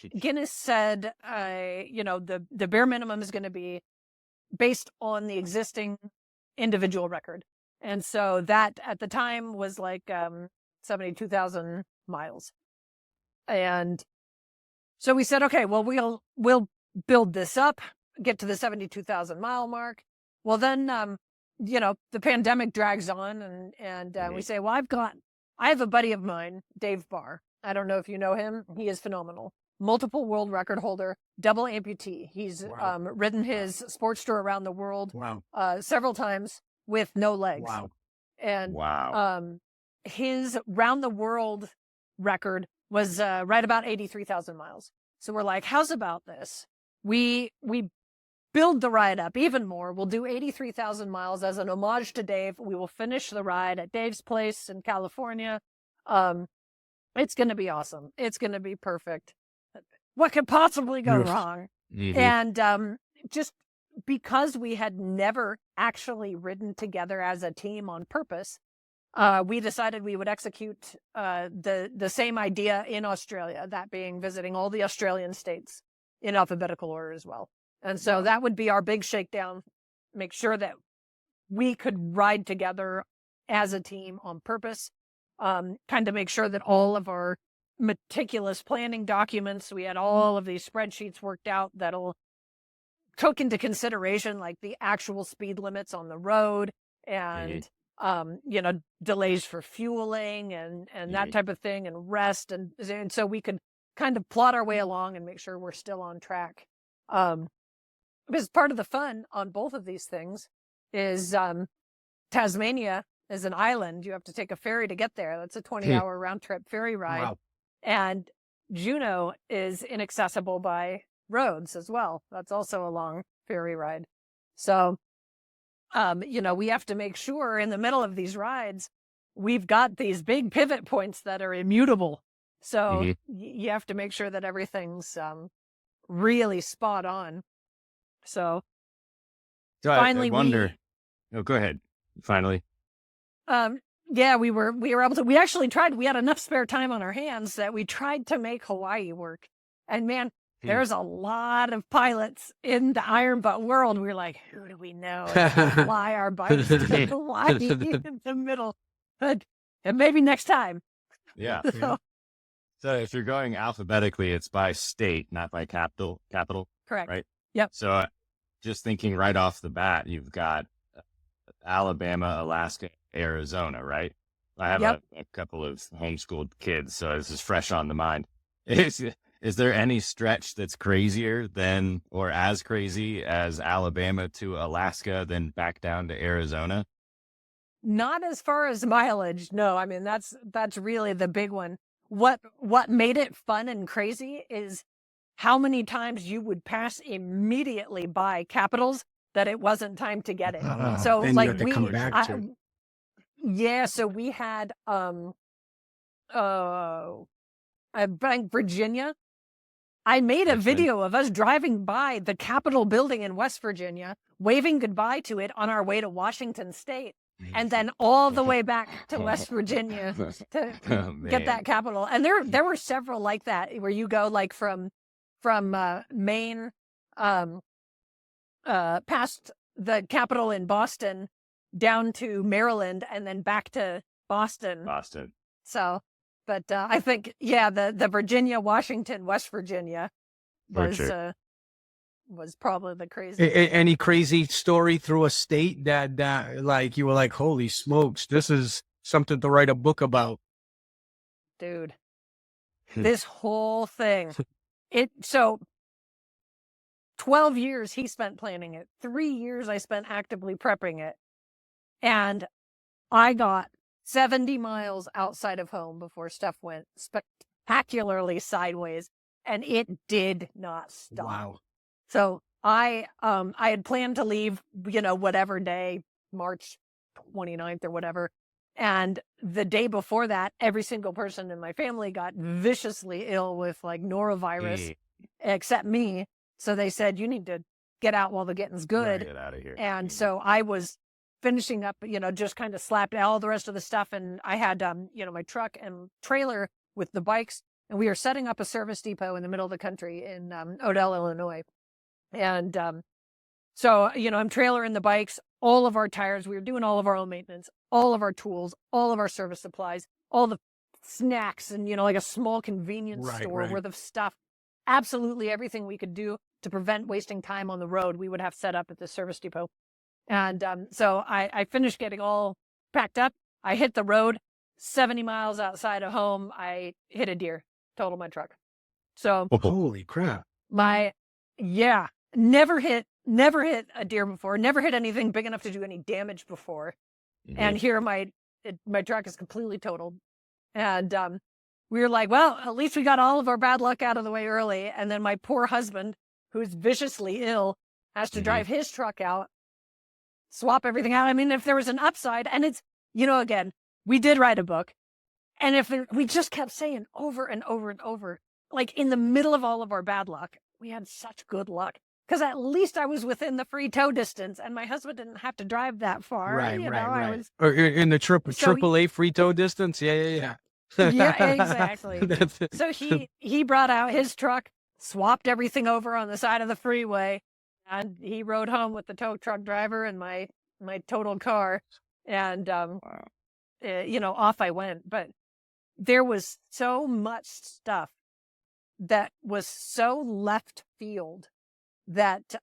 said, the bare minimum is going to be based on the existing individual record. And so that at the time was like 72,000 miles. And so we said, okay, well, we'll build this up, get to the 72,000 mile mark. Well, then, the pandemic drags on, and we say, well, I have a buddy of mine, Dave Barr. I don't know if you know him. He is phenomenal. Multiple world record holder, double amputee. He's ridden his Sportster around the world several times with no legs. Wow. And his round the world record was right about 83,000 miles. So we're like, how's about this? We build the ride up even more. We'll do 83,000 miles as an homage to Dave. We will finish the ride at Dave's place in California. It's going to be awesome. It's going to be perfect. What could possibly go wrong? And just because we had never actually ridden together as a team on purpose, we decided we would execute the same idea in Australia, that being visiting all the Australian states in alphabetical order as well. And so that would be our big shakedown, make sure that we could ride together as a team on purpose, kind of make sure that all of our meticulous planning documents, we had all of these spreadsheets worked out that'll took into consideration like the actual speed limits on the road and, delays for fueling and that type of thing and rest. And so we could kind of plot our way along and make sure we're still on track. Because part of the fun on both of these things is Tasmania is an island. You have to take a ferry to get there. That's a 20-hour round trip ferry ride. Wow. And Juneau is inaccessible by roads as well. That's also a long ferry ride. So, we have to make sure in the middle of these rides, we've got these big pivot points that are immutable. So you have to make sure that everything's really spot on. So finally, I wonder. Oh, go ahead. Finally. Yeah, we were able to. We actually tried. We had enough spare time on our hands that we tried to make Hawaii work. And man, there's a lot of pilots in the iron butt world. We're like, who do we know? Fly our bikes to Hawaii in the middle. But maybe next time. Yeah. So, So if you're going alphabetically, it's by state, not by capital. correct. Right? Yep. So just thinking right off the bat, you've got Alabama, Alaska, Arizona, right? I have a couple of homeschooled kids, so this is fresh on the mind. Is there any stretch that's crazier than or as crazy as Alabama to Alaska, then back down to Arizona? Not as far as mileage. No, I mean, that's really the big one. What made it fun and crazy is how many times you would pass immediately by capitals that it wasn't time to get it. So then like you have to come back to. Yeah, so we had I think Virginia. I made a video of us driving by the Capitol building in West Virginia, waving goodbye to it on our way to Washington State, and then all the way back to West Virginia to get that Capitol. And there were several like that where you go like from Maine past the Capitol in Boston down to Maryland and then back to Boston. So, but I think, the Virginia, Washington, West Virginia was probably the craziest. Any crazy story through a state that like you were like, holy smokes, this is something to write a book about? Dude, this whole thing, 12 years he spent planning it. 3 years I spent actively prepping it. And I got 70 miles outside of home before stuff went spectacularly sideways, and it did not stop. Wow. So I had planned to leave, whatever day, March 29th or whatever. And the day before that, every single person in my family got viciously ill with like norovirus, except me. So they said, you need to get out while the getting's good. Get out of here. And so I was finishing up, just kind of slapped all the rest of the stuff. And I had, my truck and trailer with the bikes, and we were setting up a service depot in the middle of the country in Odell, Illinois. And so, I'm trailering the bikes, all of our tires. We were doing all of our own maintenance, all of our tools, all of our service supplies, all the snacks, and, like a small convenience store worth of stuff. Absolutely everything we could do to prevent wasting time on the road, we would have set up at the service depot. And so I finished getting all packed up. I hit the road 70 miles outside of home. I hit a deer, totaled my truck. So holy crap. Never hit a deer before, never hit anything big enough to do any damage before. And here my truck is completely totaled. And we were like, well, at least we got all of our bad luck out of the way early. And then my poor husband, who's viciously ill, has to drive his truck out, swap everything out. I mean, if there was an upside, and it's, again, we did write a book. And we just kept saying over and over and over, like in the middle of all of our bad luck, we had such good luck. Because at least I was within the free tow distance, and my husband didn't have to drive that far. Right. Or in the AAA free tow distance. Yeah. Yeah, exactly. So he brought out his truck, swapped everything over on the side of the freeway, and he rode home with the tow truck driver and my totaled car. And, off I went. But there was so much stuff that was so left field that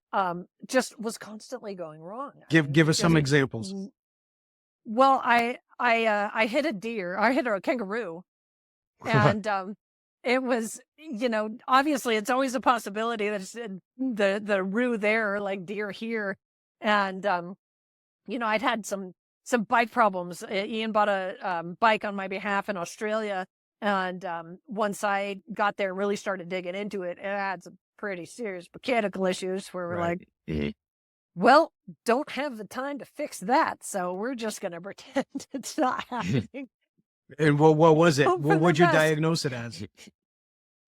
just was constantly going wrong. Give us some examples. Well, I hit a deer. I hit a kangaroo, and it was, obviously it's always a possibility that the roo there, like deer here, and I'd had some bike problems. Ian bought a bike on my behalf in Australia, and once I got there, really started digging into it, it had some pretty serious mechanical issues where we're Right. like, well, don't have the time to fix that, so we're just going to pretend it's not happening. And what was it? Hope for What the would you best. diagnose it as?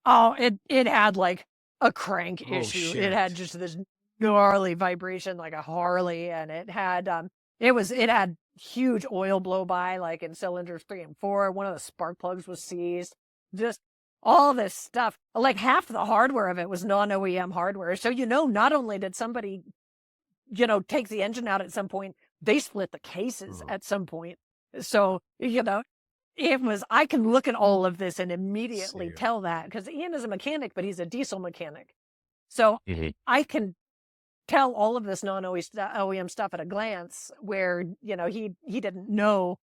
Oh, it had like a crank Oh, issue. shit. It had just this gnarly vibration like a Harley, and it had it had huge oil blow by like in cylinders 3 and 4. One of the spark plugs was seized. Just all this stuff. Like half the hardware of it was non-OEM hardware. So not only did somebody take the engine out at some point, they split the cases at some point. So, I can look at all of this and immediately tell that, because Ian is a mechanic, but he's a diesel mechanic. So I can tell all of this non-OEM stuff at a glance, where, he didn't know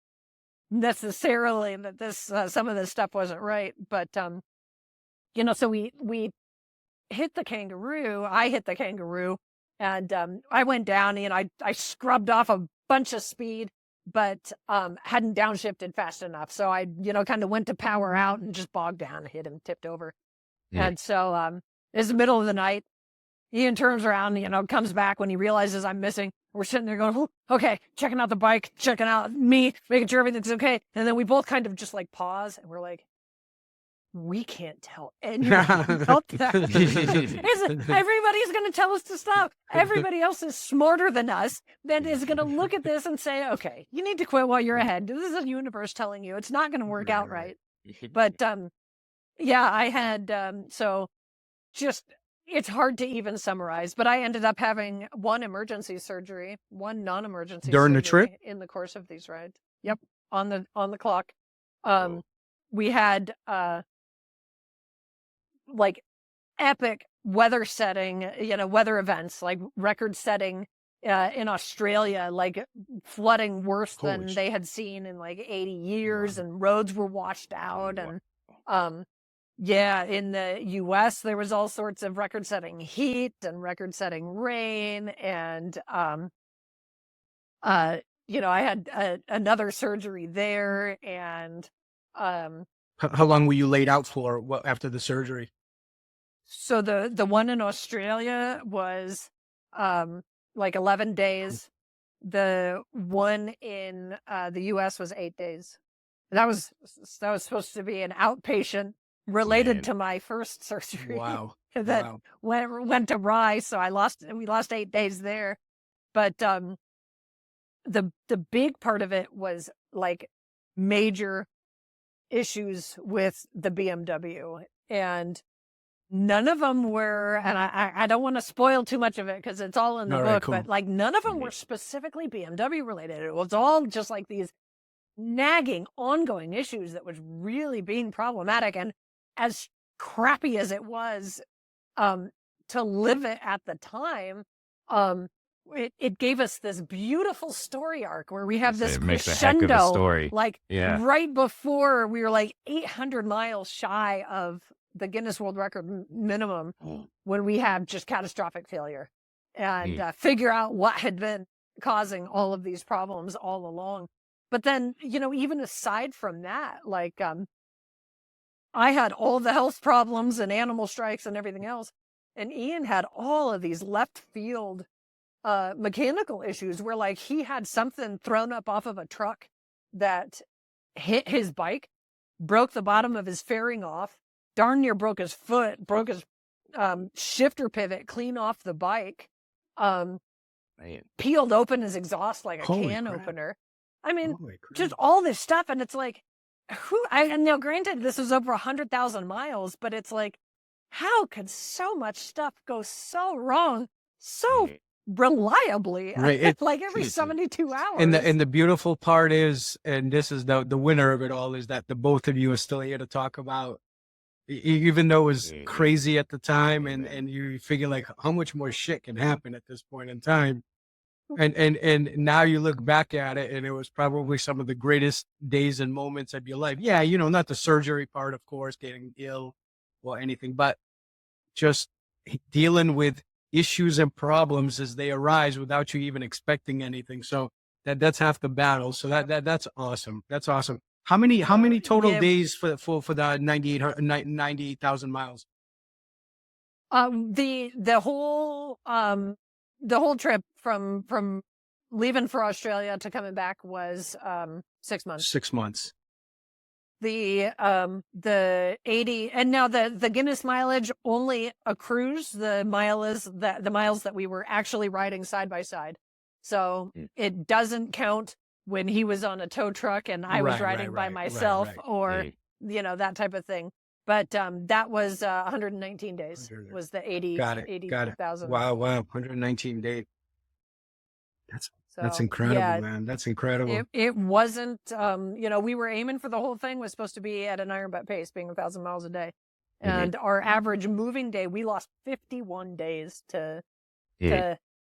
necessarily that this, some of this stuff wasn't right. But, so we hit the kangaroo. I hit the kangaroo, and I went down and I scrubbed off a bunch of speed, but hadn't downshifted fast enough. So I, kind of went to power out and just bogged down, hit him, tipped over. And so it's the middle of the night. Ian turns around, comes back when he realizes I'm missing. We're sitting there going, okay, checking out the bike, checking out me, making sure everything's okay. And then we both kind of just like pause, and we're like, we can't tell anyone about that. Everybody's going to tell us to stop. Everybody else is smarter than us, that is going to look at this and say, okay, you need to quit while you're ahead. This is the universe telling you it's not going to work out right. But yeah, I had, so just, it's hard to even summarize, but I ended up having one non-emergency surgery during the trip in the course of these rides. Yep. On the clock. We had, like epic weather events, like record setting in Australia, like flooding worse than they had seen in like 80 years, and roads were washed out. And in the US there was all sorts of record setting heat and record setting rain. And I had another surgery there. And how long were you laid out for after the surgery? So the one in Australia was like 11 days. The one in the US was 8 days. That was supposed to be an outpatient related to my first surgery. Wow. That went awry, so we lost 8 days there. But the big part of it was like major issues with the BMW, and none of them were, and I don't want to spoil too much of it because it's all in the book, but like none of them were specifically BMW related. It was all just like these nagging, ongoing issues that was really being problematic. And as crappy as it was to live it at the time, it gave us this beautiful story arc where we have this crescendo, story. Like right before we were like 800 miles shy of the Guinness World Record minimum, when we have just catastrophic failure, and figure out what had been causing all of these problems all along. But then, even aside from that, like I had all the health problems and animal strikes and everything else, and Ian had all of these left field mechanical issues where like he had something thrown up off of a truck that hit his bike, broke the bottom of his fairing off, darn near broke his foot, broke his shifter pivot clean off the bike, peeled open his exhaust like a can opener. I mean, just all this stuff. And it's like, now granted, this was over 100,000 miles, but it's like, how could so much stuff go so wrong so reliably, like every 72 hours? And the beautiful part is, and this is the winner of it all, is that the both of you are still here to talk about, even though it was crazy at the time, and you figure like how much more shit can happen at this point in time. And now you look back at it, and it was probably some of the greatest days and moments of your life. Yeah, not the surgery part, of course, getting ill or anything, but just dealing with issues and problems as they arise without you even expecting anything. So that's half the battle. So that's awesome. That's awesome. How many total days for the 98,000 miles? The whole trip from leaving for Australia to coming back was 6 months. 6 months. The 80, and now the Guinness mileage only accrues the miles that we were actually riding side by side. So it doesn't count when he was on a tow truck and I was riding by myself or, that type of thing. But that was 119 days was the 80,000. Wow. 119 days. That's incredible, man. That's incredible. It wasn't, we were aiming for the whole thing was supposed to be at an iron butt pace, being 1,000 miles a day. And our average moving day, we lost 51 days to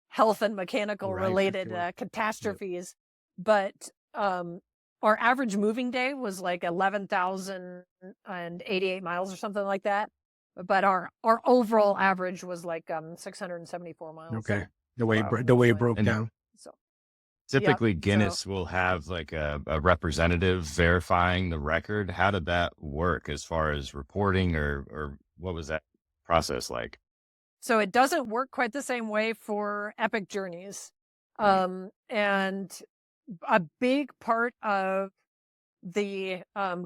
health and mechanical related catastrophes. But our average moving day was like 11,088 miles or something like that. But our overall average was like 674 miles. Okay. The way it broke down. So typically Guinness will have like a representative verifying the record. How did that work as far as reporting or what was that process like? So it doesn't work quite the same way for epic journeys. And a big part of the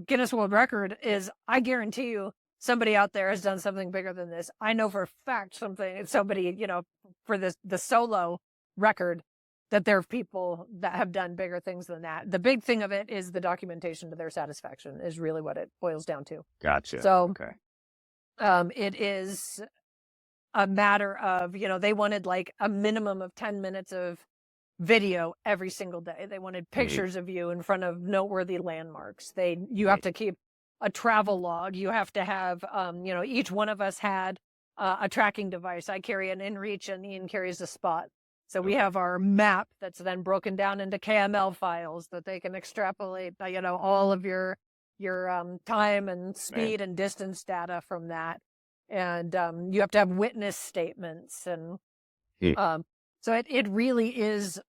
Guinness World Record is, I guarantee you, somebody out there has done something bigger than this. I know for a fact somebody, for the solo record, that there are people that have done bigger things than that. The big thing of it is the documentation to their satisfaction is really what it boils down to. Gotcha. So, okay. It is a matter of, they wanted like a minimum of 10 minutes of video every single day. They wanted pictures of you in front of noteworthy landmarks. You have to keep a travel log. You have to have, each one of us had a tracking device. I carry an InReach and Ian carries a Spot. So we have our map that's then broken down into KML files that they can extrapolate, all of your time and speed and distance data from that. And you have to have witness statements. And so it really is,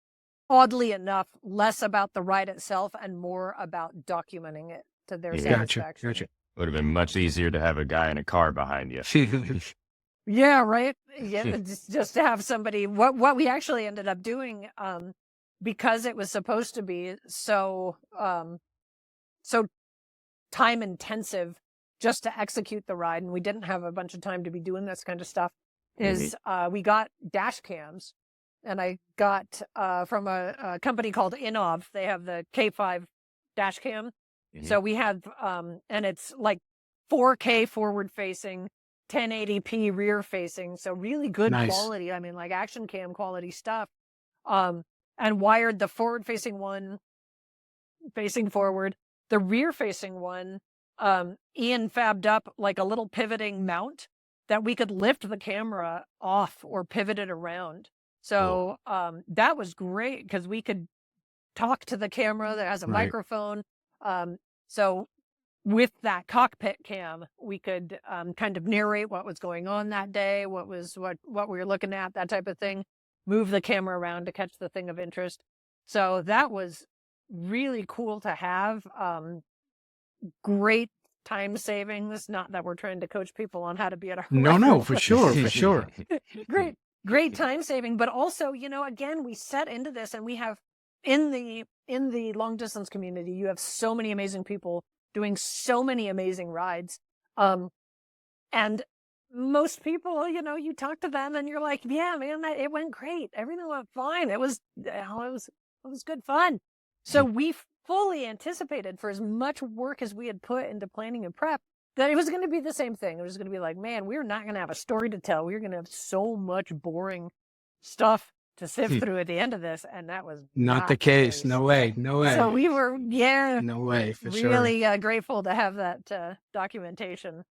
oddly enough, less about the ride itself and more about documenting it to their satisfaction. Gotcha. Would have been much easier to have a guy in a car behind you. Yeah, right. Yeah, just to have somebody. What we actually ended up doing, because it was supposed to be so time intensive just to execute the ride, and we didn't have a bunch of time to be doing this kind of stuff. Is we got dash cams, and I got from a company called Innov. They have the K5 dash cam. So we have, and it's like 4K forward facing, 1080p rear facing. So really good quality. I mean, like action cam quality stuff. And wired the forward facing one facing forward, the rear facing one. Ian fabbed up like a little pivoting mount that we could lift the camera off or pivot it around. So, that was great because we could talk to the camera that has a microphone. So with that cockpit cam, we could kind of narrate what was going on that day, what we were looking at, that type of thing, move the camera around to catch the thing of interest. So that was really cool to have. Great time savings. Not that we're trying to coach people on how to be at a No, for sure. Great time saving, but also, again, we set into this and we have in the long distance community, you have so many amazing people doing so many amazing rides. And most people, you talk to them and you're like, yeah, man, it went great. Everything went fine. It was good fun. So we fully anticipated, for as much work as we had put into planning and prep, that it was going to be the same thing. It was going to be like, man, we're not going to have a story to tell. We're going to have so much boring stuff to sift through at the end of this. And that was not the case. No way. So we were, no way, for really grateful to have that documentation.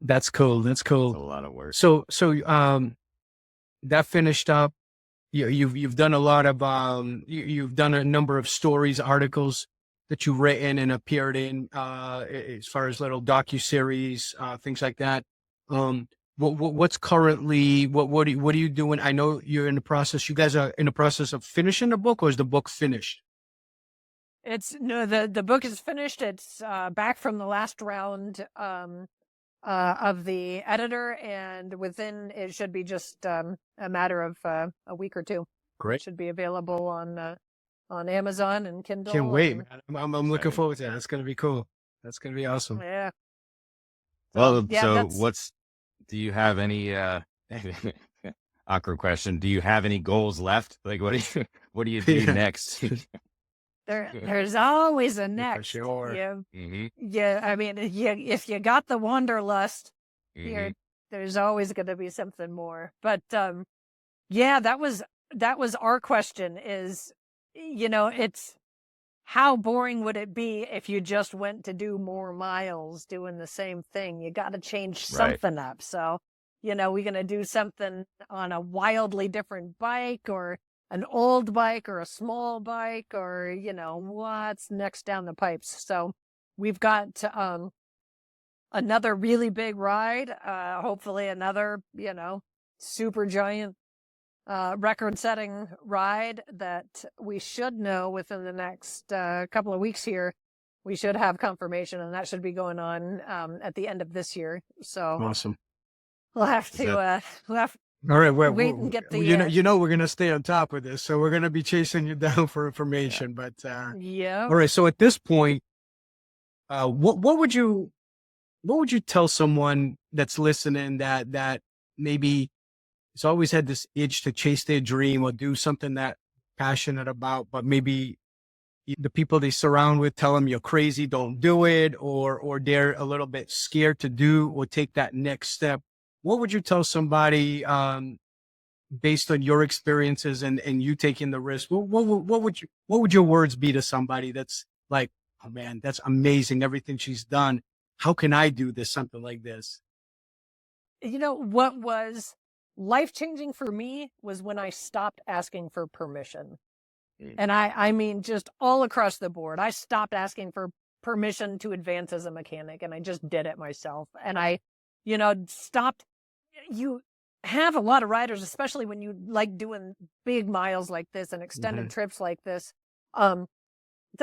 That's cool. That's a lot of work. So that finished up. You've done a lot of you've done a number of stories, articles that you've written and appeared in, as far as little docuseries, things like that. What's currently what are you doing? I know you're in the process. You guys are in the process of finishing the book, or is the book finished? The book is finished. It's back from the last round. of the editor, and within it should be just a matter of a week or two. It Great. should be available on Amazon and Kindle. Can't wait, and, man. I'm looking forward to that. That's going to be cool. That's going to be awesome. Yeah. Well, yeah, so do you have any, awkward question. Do you have any goals left? Like, what do you do Yeah. next? There's always a For next. sure. Yeah. I mean, if you got the wanderlust, Mhm. there's always going to be something more. But yeah, that was our question. Is it's how boring would it be if you just went to do more miles doing the same thing? You got to change Right. something up. So, we're going to do something on a wildly different bike, or an old bike, or a small bike, or, what's next down the pipes. So we've got another really big ride, hopefully another, super giant record-setting ride that we should know within the next couple of weeks here. We should have confirmation, and that should be going on at the end of this year. So Awesome. we'll have to All right, wait and get the we're gonna stay on top of this, so we're gonna be chasing you down for information. But yeah. all right, so at this point, what would you tell someone that's listening that maybe has always had this itch to chase their dream or do something that passionate about, but maybe the people they surround with tell them you're crazy, don't do it, or they're a little bit scared to do or take that next step? What would you tell somebody based on your experiences and you taking the risk? What would your words be to somebody that's like, oh man, that's amazing, everything she's done. How can I do this, something like this? What was life-changing for me was when I stopped asking for permission. And I mean, just all across the board, I stopped asking for permission to advance as a mechanic, and I just did it myself. And I, stopped. You have a lot of riders, especially when you like doing big miles like this and extended trips like this. The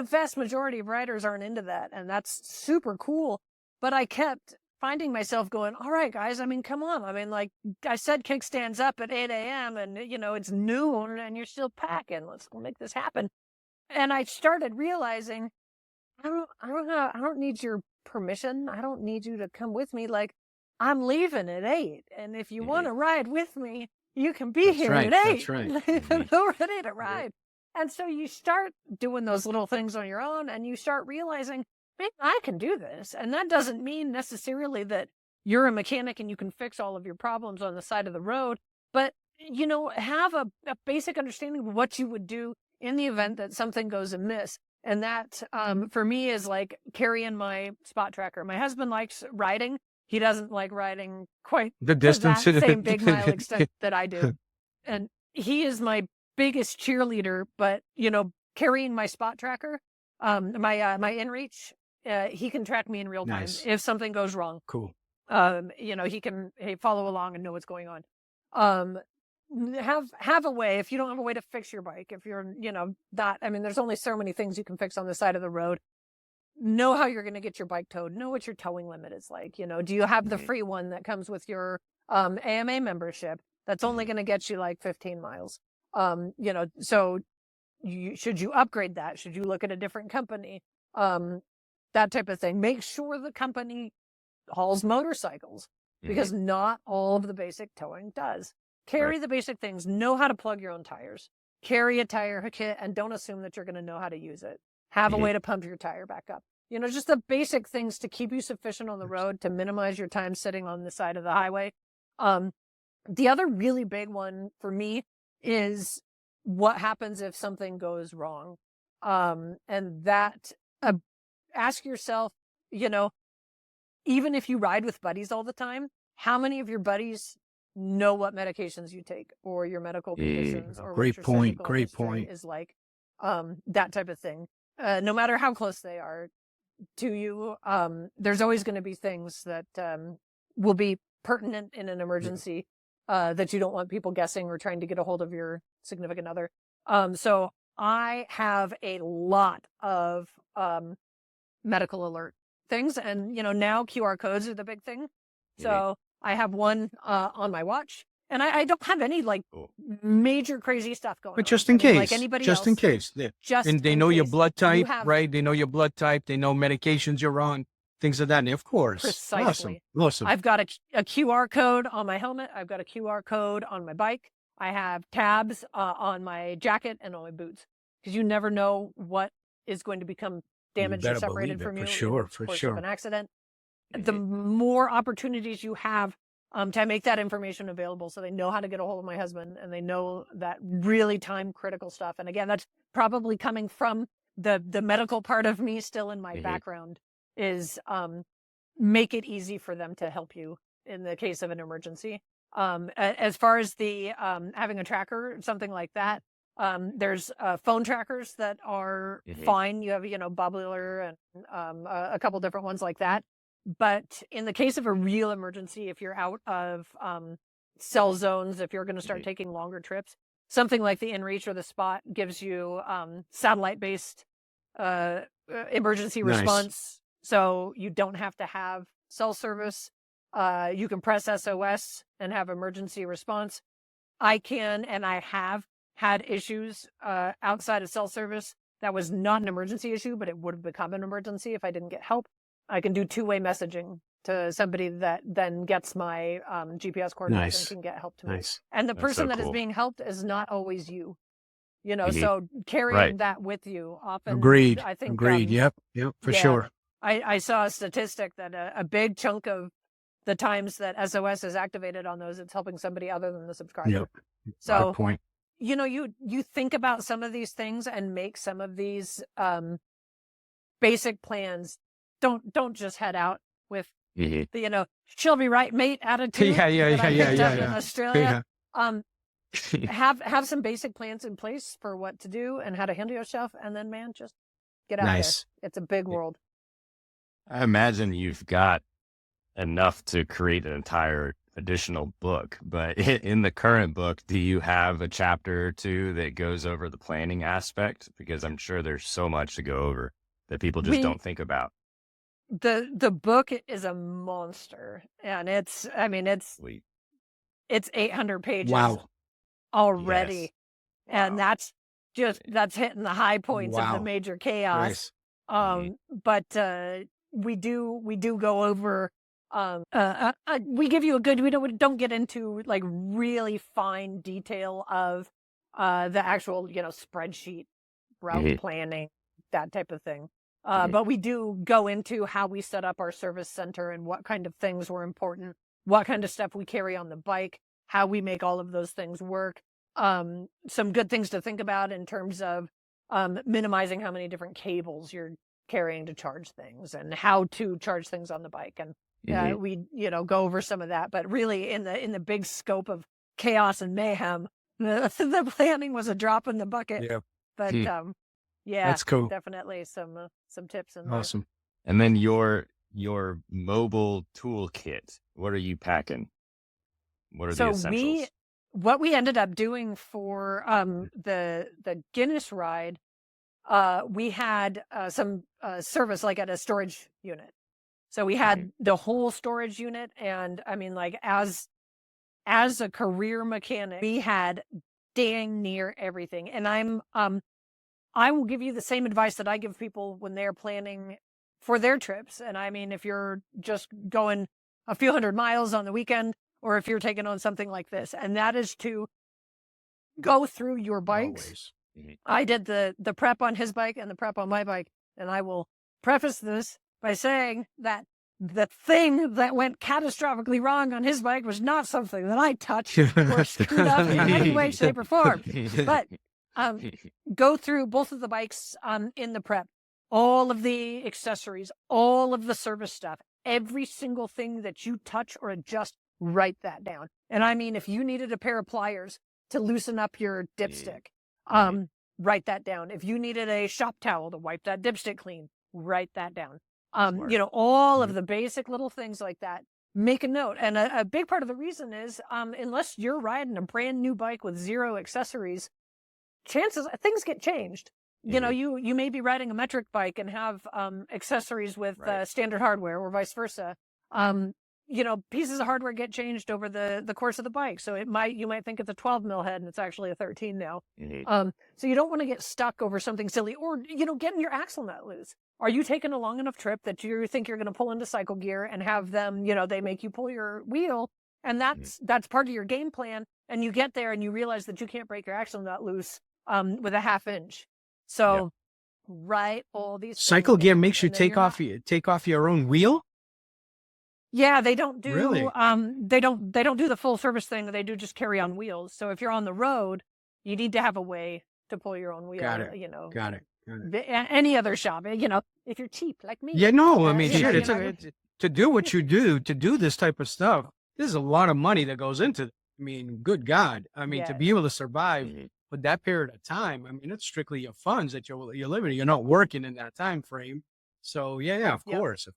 vast majority of riders aren't into that, and that's super cool. But I kept finding myself going, all right, guys, I mean, come on. I mean, like I said, kickstands up at 8 a.m. and, it's noon and you're still packing. Let's go make this happen. And I started realizing, I don't need your permission. I don't need you to come with me. Like, I'm leaving at 8. And if you want to ride with me, you can be here at 8. That's right. We're ready to ride. And so you start doing those little things on your own, and you start realizing, maybe I can do this. And that doesn't mean necessarily that you're a mechanic and you can fix all of your problems on the side of the road, but, have a basic understanding of what you would do in the event that something goes amiss. And that, for me, is like carrying my spot tracker. My husband likes riding. He doesn't like riding quite The distance, that same big mile extent that I do. And he is my biggest cheerleader, but, carrying my spot tracker, my InReach, he can track me in real time. Nice. If something goes wrong. Cool. He can follow along and know what's going on. Have a way, if you don't have a way to fix your bike, if you're, there's only so many things you can fix on the side of the road. Know how you're going to get your bike towed. Know what your towing limit is like. Do you have the free one that comes with your AMA membership? That's only going to get you like 15 miles. So should you upgrade that? Should you look at a different company? That type of thing. Make sure the company hauls motorcycles, because not all of the basic towing does. Carry the basic things. Know how to plug your own tires. Carry a tire kit, and don't assume that you're going to know how to use it. Have a way to pump your tire back up. Just the basic things to keep you sufficient on the road, to minimize your time sitting on the side of the highway. The other really big one for me is what happens if something goes wrong. And that, ask yourself, even if you ride with buddies all the time, how many of your buddies know what medications you take, or your medical conditions, or Great what your point. surgical Great history point. is like, that type of thing. No matter how close they are to you, there's always going to be things that will be pertinent in an emergency that you don't want people guessing or trying to get a hold of your significant other. So I have a lot of medical alert things, and now QR codes are the big thing. So I have one on my watch, and I don't have any like major crazy stuff going on. But just in case, like anybody just else, in case. Yeah. just And they in know your case. blood type, have- right? They know your blood type. They know medications you're on, things of that. And of course. Precisely. Awesome. I've got a QR code on my helmet. I've got a QR code on my bike. I have tabs on my jacket and on my boots, because you never know what is going to become damaged or separated from you. For sure. Of an accident. The more opportunities you have to make that information available, so they know how to get a hold of my husband, and they know that really time critical stuff. And again, that's probably coming from the medical part of me still in my background, is make it easy for them to help you in the case of an emergency. As far as the having a tracker, something like that, there's phone trackers that are fine. You have, Bobular and a couple different ones like that. But in the case of a real emergency, if you're out of cell zones, if you're going to start taking longer trips, something like the InReach or the Spot gives you satellite-based emergency response. So you don't have to have cell service. You can press SOS and have emergency response. I can, and I have had issues outside of cell service that was not an emergency issue, but it would have become an emergency if I didn't get help. I can do two-way messaging to somebody that then gets my GPS coordinates and can get help to me. And the person that is being helped is not always you. So carrying that with you often. Agreed. I think. Agreed. Yep. For sure. I saw a statistic that a big chunk of the times that SOS is activated on those, it's helping somebody other than the subscriber. Yep. So, good point. You think about some of these things and make some of these basic plans. Don't just head out with the she'll be right mate attitude. In Australia. Have some basic plans in place for what to do and how to handle yourself, and then just get out there. It's a big world. I imagine you've got enough to create an entire additional book, but in the current book, do you have a chapter or two that goes over the planning aspect? Because I'm sure there's so much to go over that people just don't think about. The book is a monster, and it's 800 pages already. And that's hitting the high points of the major chaos. But we do go over we give you we don't get into like really fine detail of the actual spreadsheet route planning, that type of thing. But we do go into how we set up our service center and what kind of things were important, what kind of stuff we carry on the bike, how we make all of those things work. Some good things to think about in terms of minimizing how many different cables you're carrying to charge things and how to charge things on the bike. And we go over some of that. But really in the big scope of chaos and mayhem, the planning was a drop in the bucket. Yeah. But that's cool. Definitely some tips in there. Awesome. And then your mobile toolkit, what are you packing? What are the essentials? What we ended up doing for the Guinness ride, we had some service like at a storage unit. So we had the whole storage unit, and I mean, like as a career mechanic, we had dang near everything. And I will give you the same advice that I give people when they're planning for their trips. And I mean, if you're just going a few hundred miles on the weekend, or if you're taking on something like this, and that is to go through your bikes. I did the prep on his bike and the prep on my bike, and I will preface this by saying that the thing that went catastrophically wrong on his bike was not something that I touched or screwed up in any way, shape, or form. But go through both of the bikes in the prep, all of the accessories, all of the service stuff, every single thing that you touch or adjust, write that down. And I mean, if you needed a pair of pliers to loosen up your dipstick, write that down. If you needed a shop towel to wipe that dipstick clean, write that down. All of the basic little things like that, make a note. And a big part of the reason is, unless you're riding a brand new bike with zero accessories, chances things get changed. You may be riding a metric bike and have accessories with standard hardware or vice versa. pieces of hardware get changed over the course of the bike. So you might think it's a 12 mil head and it's actually a 13 now. So you don't want to get stuck over something silly or, getting your axle nut loose. Are you taking a long enough trip that you think you're going to pull into cycle gear and have them, they make you pull your wheel, and that's part of your game plan. And you get there and you realize that you can't break your axle nut loose with a half inch. So write all these cycle gear makes you take off your own wheel. Yeah, they don't do Really? they don't do the full service thing. They do just carry on wheels. So if you're on the road, you need to have a way to pull your own wheel. Got it. Got it. Any other shop, if you're cheap like me. Yeah, no, I mean, shit, to do what you do, to do this type of stuff, there's a lot of money that goes into it. I mean, good God. I mean, to be able to survive with that period of time, I mean, it's strictly your funds that you're living. You're not working in that time frame. So yeah, of course.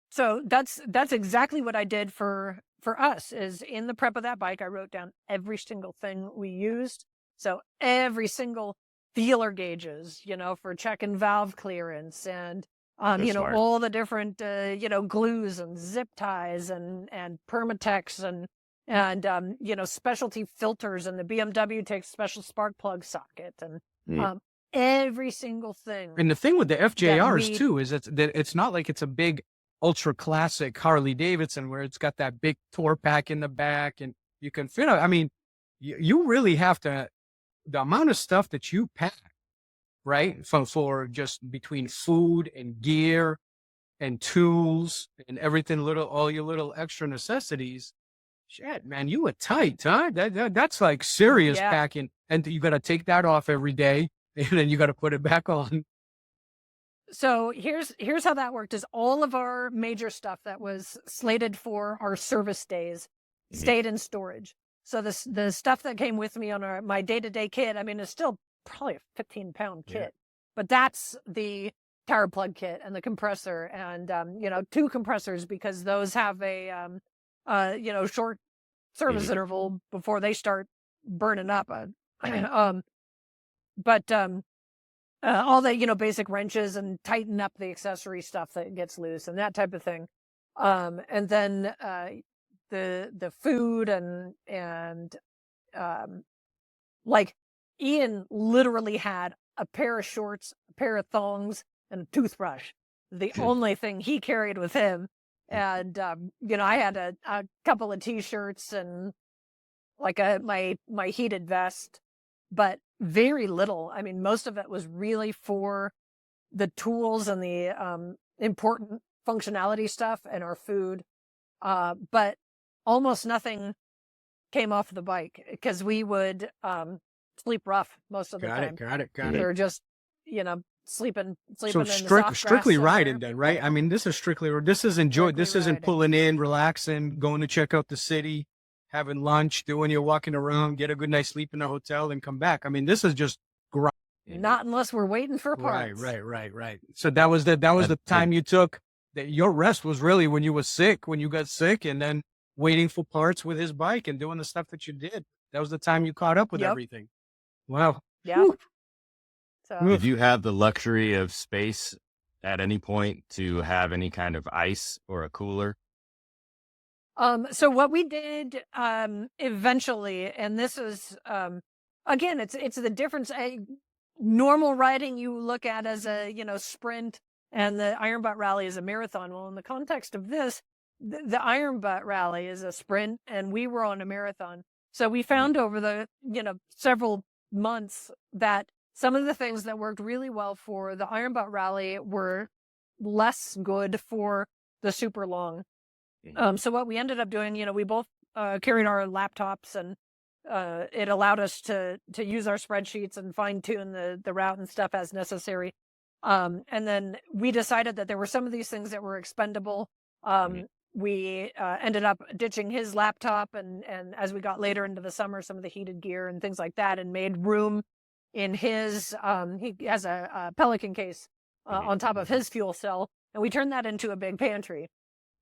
So that's exactly what I did for us. Is in the prep of that bike, I wrote down every single thing we used. So every single feeler gauges, for checking valve clearance, and all the different glues and zip ties and Permatex and specialty filters, and the BMW takes special spark plug socket, and every single thing. And the thing with the FJRs too is that it's not like it's a big ultra classic Harley Davidson where it's got that big tour pack in the back and you can fit out. I mean, you really have to, the amount of stuff that you pack, right? For just between food and gear and tools and everything, all your little extra necessities. Shit, man, you were tight, huh? That's like serious packing. And you got to take that off every day and then you got to put it back on. So here's how that worked. Is all of our major stuff that was slated for our service days stayed in storage. So the stuff that came with me on my day-to-day kit, I mean, it's still probably a 15-pound kit, but that's the tire plug kit and the compressor and, 2 compressors, because those have a, short service interval before they start burning up. All the, basic wrenches and tighten up the accessory stuff that gets loose and that type of thing. And then, the food and like Ian literally had a pair of shorts, a pair of thongs, and a toothbrush. The only thing he carried with him. And, I had a couple of t-shirts and like my heated vest, but very little. I mean, most of it was really for the tools and the important functionality stuff and our food. But almost nothing came off the bike because we would sleep rough most of the time. Got it. We were just, sleeping So in the soft strictly grass riding somewhere. then, right? I mean, this is strictly enjoy. This Strictly isn't riding. pulling in, relaxing, going to check out the city, having lunch, doing your walking around, get a good night's sleep in the hotel, and come back. I mean, this is just grind. Not unless we're waiting for parts. Right. So that was the time you took. That your rest was really when you got sick, and then waiting for parts with his bike and doing the stuff that you did. That was the time you caught up with everything. Wow. Yeah. Whew. So Did you have the luxury of space at any point to have any kind of ice or a cooler? So what we did, eventually, and this is, again, it's the difference. Normal riding you look at as a, sprint, and the Iron Butt Rally is a marathon. Well, in the context of this, the Iron Butt Rally is a sprint and we were on a marathon. So we found over the, several months that some of the things that worked really well for the Iron Butt Rally were less good for the super long. So what we ended up doing, we both carried our laptops, and it allowed us to use our spreadsheets and fine tune the route and stuff as necessary. And then we decided that there were some of these things that were expendable. We ended up ditching his laptop, and as we got later into the summer, some of the heated gear and things like that, and made room in his, he has a Pelican case on top of his fuel cell, and we turned that into a big pantry.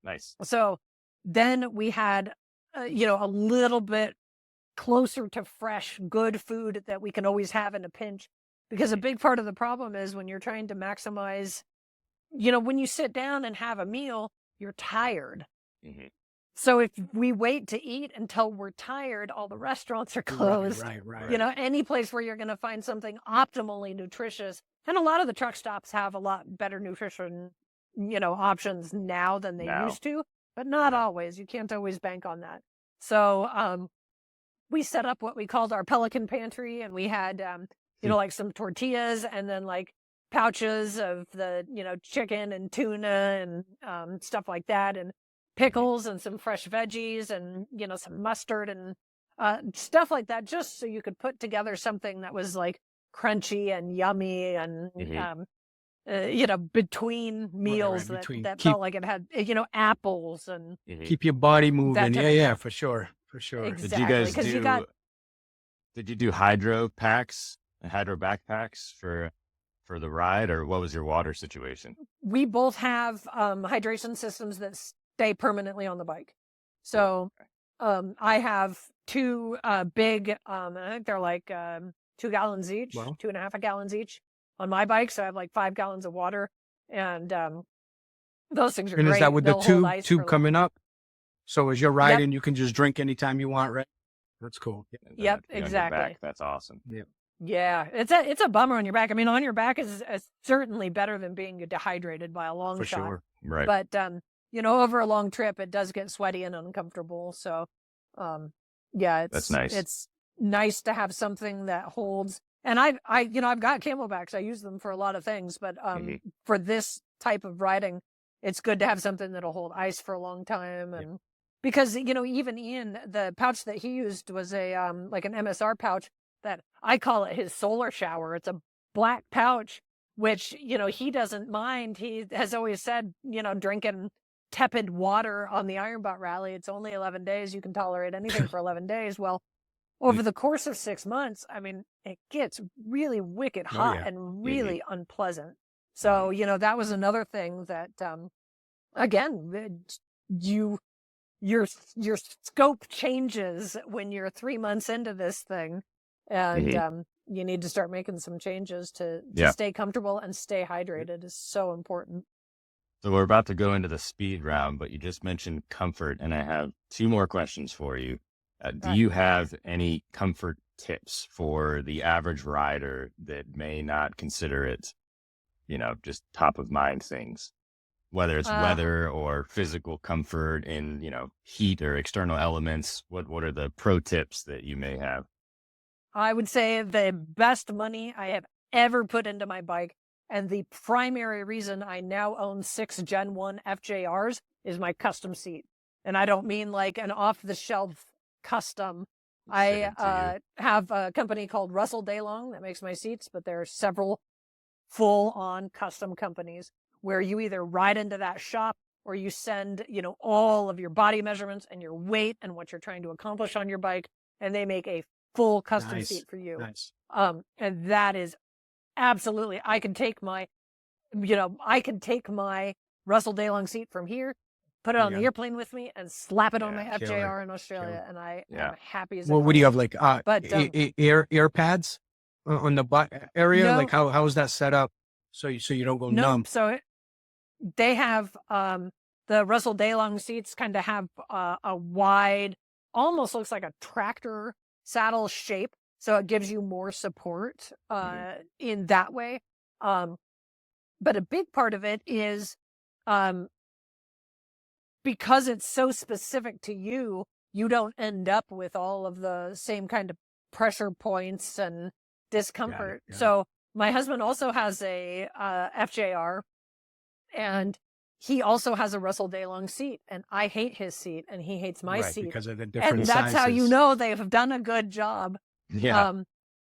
Nice. So then we had, a little bit closer to fresh, good food that we can always have in a pinch. Because a big part of the problem is when you're trying to maximize, when you sit down and have a meal, you're tired. Mm-hmm. So if we wait to eat until we're tired, all the restaurants are closed. Right. You know, any place where you're going to find something optimally nutritious. And a lot of the truck stops have a lot better nutrition, you know, options now than they used to, but not always. You can't always bank on that. So we set up what we called our Pelican pantry, and we had, you know, like some tortillas and then like pouches of the, you know, chicken and tuna and stuff like that, and pickles and some fresh veggies and, you know, some mustard and stuff like that, just so you could put together something that was like crunchy and yummy and, you know, between meals that felt like it had, you know, apples and keep your body moving. Yeah, for sure. Exactly. Did you do hydro backpacks for the ride, or what was your water situation? We both have hydration systems that stay permanently on the bike. So I have two big, I think they're like 2 gallons each, 2.5 gallons each on my bike. So I have like 5 gallons of water, and those things are great. And is that with the tube coming up? So as you're riding, you can just drink anytime you want, right? That's cool. Yep, exactly. That's awesome. Yeah, it's a bummer on your back. I mean, on your back is certainly better than being dehydrated by a long shot. Sure. Right. But you know, over a long trip, it does get sweaty and uncomfortable. So, yeah, that's nice. It's nice to have something that holds. And I've got camelbacks. I use them for a lot of things, but for this type of riding, it's good to have something that'll hold ice for a long time. And because, you know, even Ian, the pouch that he used was a like an MSR pouch that I call it his solar shower. It's a black pouch, which, you know, he doesn't mind. He has always said, you know, drinking tepid water on the Ironbot rally, it's only 11 days. You can tolerate anything for 11 days. Well, over the course of 6 months, I mean, it gets really wicked hot and really unpleasant. So, you know, that was another thing that, again, your scope changes when you're 3 months into this thing, and you need to start making some changes to stay comfortable and stay hydrated is so important. So we're about to go into the speed round, but you just mentioned comfort, and I have 2 more questions for you. Do you have any comfort tips for the average rider that may not consider it, you know, just top of mind things, whether it's weather or physical comfort in, you know, heat or external elements? What are the pro tips that you may have? I would say the best money I have ever put into my bike, and the primary reason I now own 6 Gen 1 FJRs, is my custom seat. And I don't mean like an off-the-shelf custom. I have a company called Russell Daylong that makes my seats, but there are several full-on custom companies where you either ride into that shop or you send, you know, all of your body measurements and your weight and what you're trying to accomplish on your bike, and they make a full custom seat for you. And that is absolutely, I can take my Russell Daylong seat from here, put it on the airplane with me, and slap it on my FJR in Australia, and I am happy as a what do you have, like air pads on the butt area? No. Like how is that set up so you don't go numb? So they have the Russell Daylong seats kind of have a wide, almost looks like a tractor saddle shape, so it gives you more support in that way. But a big part of it is because it's so specific to you, you don't end up with all of the same kind of pressure points and discomfort. So my husband also has a FJR, and he also has a Russell Daylong seat, and I hate his seat, and he hates my seat because of the different and that's sizes. how you know they've done a good job. Yeah.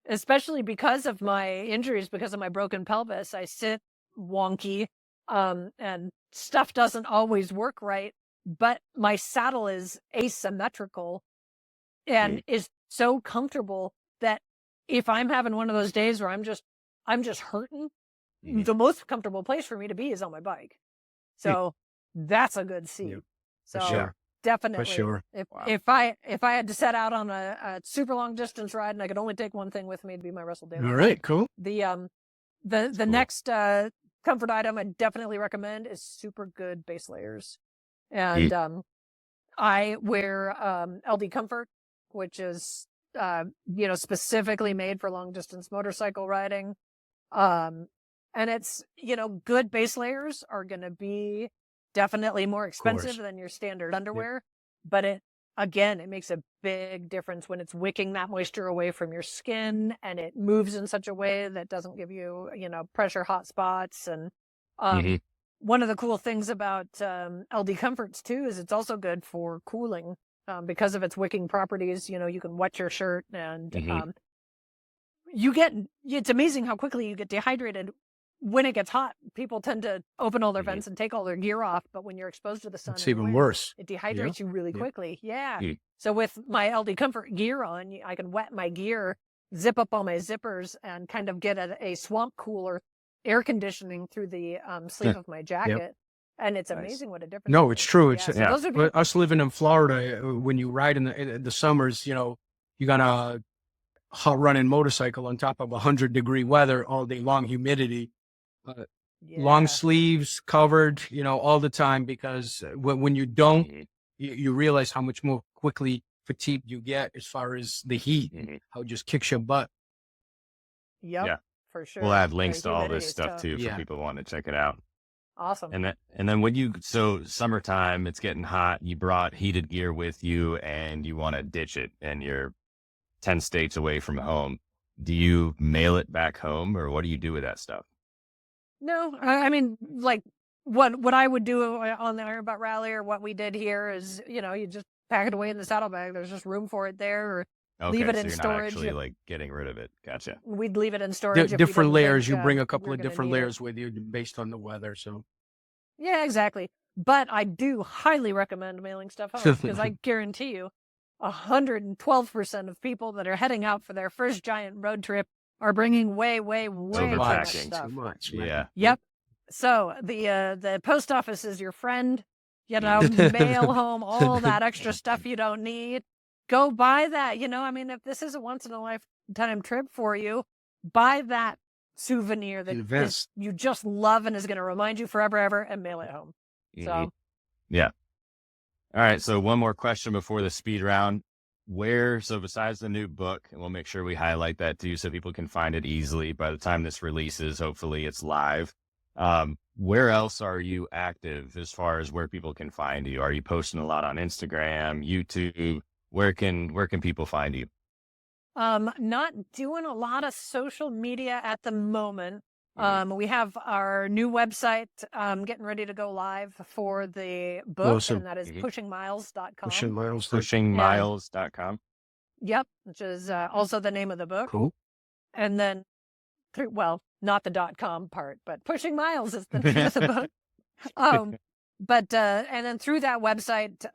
Especially because of my injuries, because of my broken pelvis, I sit wonky, and stuff doesn't always work right, but my saddle is asymmetrical and is so comfortable that if I'm having one of those days where I'm just hurting, the most comfortable place for me to be is on my bike. So that's a good seat. So definitely, for sure. If I had to set out on a super long distance ride and I could only take one thing with me, it'd be my Russell Daylong. All right, cool. The next comfort item I definitely recommend is super good base layers. And I wear LD Comfort, which is specifically made for long distance motorcycle riding. And it's, good base layers are going to be definitely more expensive than your standard underwear, but it makes a big difference when it's wicking that moisture away from your skin, and it moves in such a way that doesn't give you, pressure hot spots. And one of the cool things about LD Comforts too is it's also good for cooling because of its wicking properties. You can wet your shirt, and it's amazing how quickly you get dehydrated when it gets hot. People tend to open all their vents and take all their gear off, but when you're exposed to the sun, it's even worse. It dehydrates you really quickly. Yeah. So with my LD Comfort gear on, I can wet my gear, zip up all my zippers, and kind of get a swamp cooler air conditioning through the sleeve of my jacket. And it's amazing what a difference. No, it's true. It's us living in Florida, when you ride in the summers, you got a hot running motorcycle on top of 100-degree weather all day long, humidity. Long sleeves covered, all the time, because when you don't, you realize how much more quickly fatigued you get as far as the heat, how it just kicks your butt. Yeah, for sure. We'll add links to all this stuff too for people who want to check it out. Awesome. And then so summertime, it's getting hot, you brought heated gear with you and you want to ditch it and you're 10 states away from home. Do you mail it back home, or what do you do with that stuff? No, I mean, like what I would do on the Iron Butt Rally, or what we did here, is, you just pack it away in the saddlebag. There's just room for it there, or leave it in storage. Not actually like getting rid of it. Gotcha. We'd leave it in storage. Different layers. You bring a couple of different layers with you based on the weather. So. Yeah, exactly. But I do highly recommend mailing stuff home, because I guarantee you 112% of people that are heading out for their first giant road trip are bringing way too much stuff. Too much, yeah. Yep. So the post office is your friend. Mail home all that extra stuff you don't need. Go buy that. If this is a once in a lifetime trip for you, buy that souvenir that you just love and is going to remind you forever, ever, and mail it home. So, yeah. All right. So one more question before the speed round. So besides the new book, and we'll make sure we highlight that too, so people can find it easily by the time this releases, hopefully it's live. Where else are you active as far as where people can find you? Are you posting a lot on Instagram, YouTube? Where can people find you? Not doing a lot of social media at the moment. We have our new website getting ready to go live for the book, and that is pushingmiles.com. Pushingmiles.com. Yep, which is also the name of the book. Cool. And then, not the .com part, but Pushing Miles is the name of the book. And then through that website,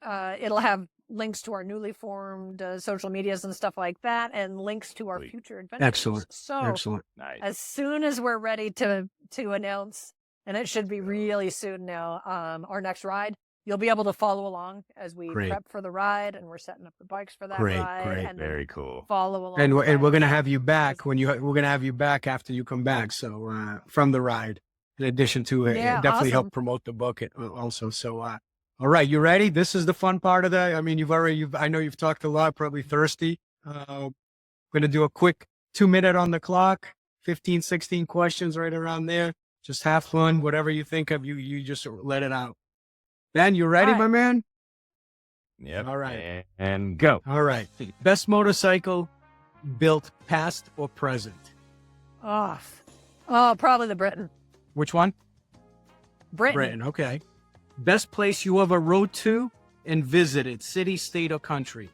it'll have links to our newly formed social medias and stuff like that, and links to our future adventures. Excellent. So excellent. Nice. As soon as we're ready to announce, and it should be really soon now, our next ride, you'll be able to follow along as we prep for the ride, and we're setting up the bikes for that ride. Great. And very cool. Follow along. And we're going to have you back we're going to have you back after you come back. So from the ride, in addition to definitely help promote the book also. So all right, you ready? This is the fun part of that. I mean, I know you've talked a lot, probably thirsty. Going to do a quick 2-minute on the clock, 15, 16 questions right around there. Just have fun. Whatever you think of, you just let it out. Ben, you ready, my man? Yep. All right. And go. All right. Best motorcycle built, past or present? Oh, probably the Britain. Which one? Britain. Okay. Best place you ever rode to and visited, city, state, or country?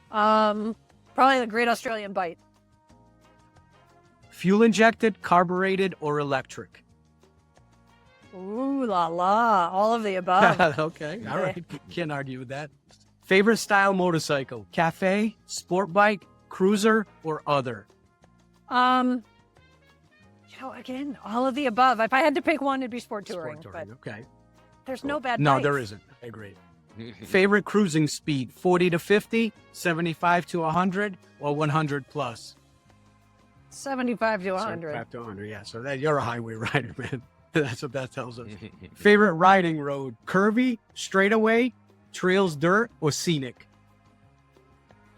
Probably the Great Australian Bight. Fuel injected, carbureted, or electric? Ooh la la, all of the above. Okay, all right. Can't argue with that. Favorite style motorcycle, cafe, sport bike, cruiser, or other? Again, all of the above. If I had to pick one, it'd be sport touring. Sport touring, okay. There's no bad No, bikes. there isn't. I agree. Favorite cruising speed, 40 to 50, 75 to 100, or 100 plus? 75 to 100. 75 to 100, yeah. So you're a highway rider, man. That's what that tells us. Favorite riding road, curvy, straightaway, Trails, dirt, or scenic?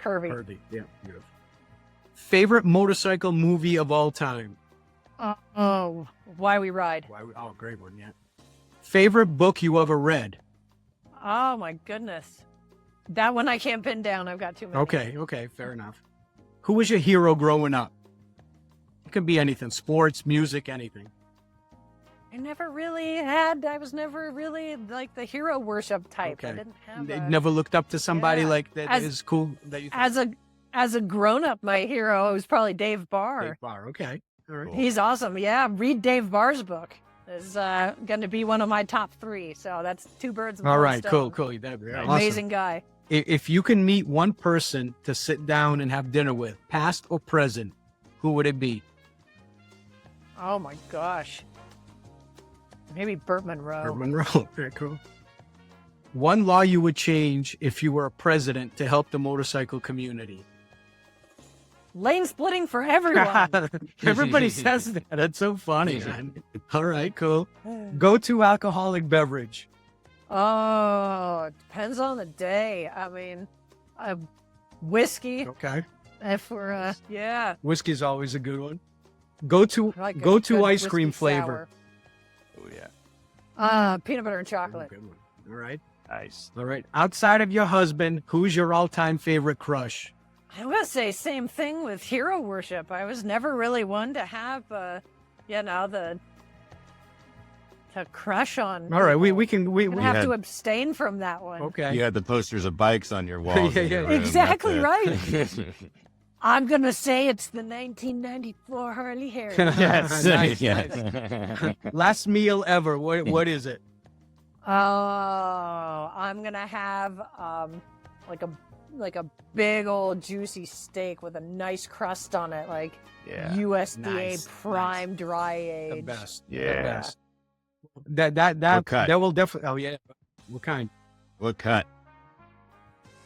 Curvy. Curvy. Yeah, beautiful. Favorite motorcycle movie of all time? Oh, Why We Ride. Oh, great one, yeah. Favorite book you ever read? Oh my goodness. That one I can't pin down. I've got too many. Okay, fair enough. Who was your hero growing up? It could be anything, sports, music, anything. I was never really like the hero worship type. I didn't have They never looked up to somebody Yeah. like that is cool. That you as a grown up, my hero was probably Dave Barr. Dave Barr, okay. All right. Cool. He's awesome. Yeah, read Dave Barr's book. Is going to be one of my top 3. So that's 2 birds with All one right, stone. cool. That'd be awesome. Amazing guy. If you can meet one person to sit down and have dinner with, past or present, who would it be? Oh my gosh. Maybe Burt Monroe. Burt Monroe. Very cool. One law you would change if you were a president to help the motorcycle community. Lane splitting for everyone. Everybody says that. That's so funny, man. All right, cool. Go-to alcoholic beverage. Oh, it depends on the day. I mean, whiskey. Okay. If we're yeah. Whiskey's always a good one. Go-to I like a go-to good ice cream whiskey flavor. Oh, yeah. sour. Peanut butter and chocolate. Good one. All right. Nice. All right. Outside of your husband, who's your all-time favorite crush? I'm gonna say same thing with hero worship. I was never really one to have, the crush on. All right, people. we can I'm gonna have had- to abstain from that one. okay. You had the posters of bikes on your walls. Yeah, in your yeah. room. Exactly That's right. I'm gonna say it's the 1994 Harley Harry. Yes. Nice, Yes. Last meal ever. What is it? Oh, I'm gonna have like a big old juicy steak with a nice crust on it, like Yeah. USDA Nice, prime dry The age. best. Yeah. The best. That cut? that will definitely. Oh yeah. What kind? What cut?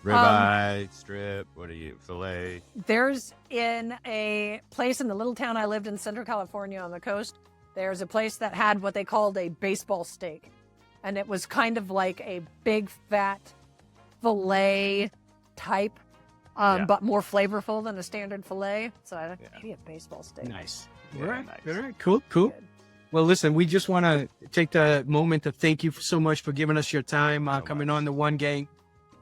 Ribeye, strip, what are you, filet? There's in a place in the little town I lived in, Central California on the coast, there's a place that had what they called a baseball steak. And it was kind of like a big fat filet type, Yeah. but more flavorful than a standard filet. So I Yeah. maybe a baseball steak. Nice. Yeah, All right. nice. All right. Cool. Good. Well, listen, we just want to take the moment to thank you so much for giving us your time, coming on the One Gang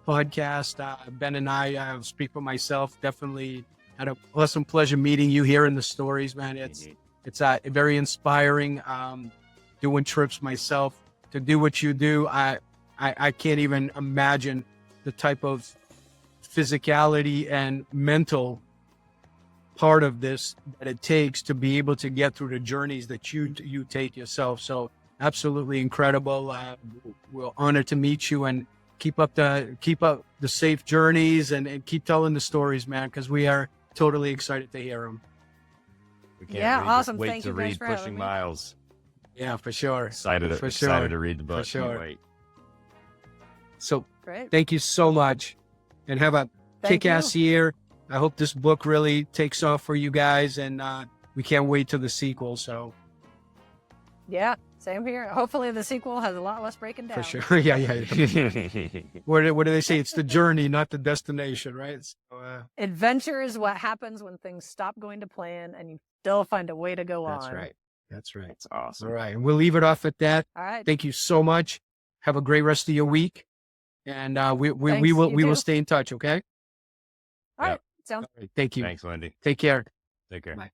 podcast. Ben and I, speak for myself, definitely had an awesome pleasure meeting you, hearing the stories, man. It's very inspiring. Doing trips myself, to do what you do, I can't even imagine the type of physicality and mental part of this that it takes to be able to get through the journeys that you take yourself. So absolutely incredible. We're honored to meet you, and keep up the safe journeys, and keep telling the stories, man, because we are totally excited to hear them. We can't Yeah, wait, awesome. Wait Thank to you guys read for having Pushing me. Miles. Yeah, for sure. Excited For to read the book. For sure. Can't wait. So Great. thank you so much, and have a Thank kick-ass year. I hope this book really takes off for you guys, and we can't wait till the sequel. So Yeah, same here. Hopefully the sequel has a lot less breaking down. for sure, yeah. What do they say? It's the journey, not the destination, right? So, Adventure is what happens when things stop going to plan and you still find a way to go that's on. right. That's right. That's awesome. All right, and we'll leave it off at that. All right. Thank you so much. Have a great rest of your week, and we Thanks, will you too. stay in touch. Okay. All right. Yep. Sounds All right, thank you. Thanks, Wendy. Take care. Take care. Bye.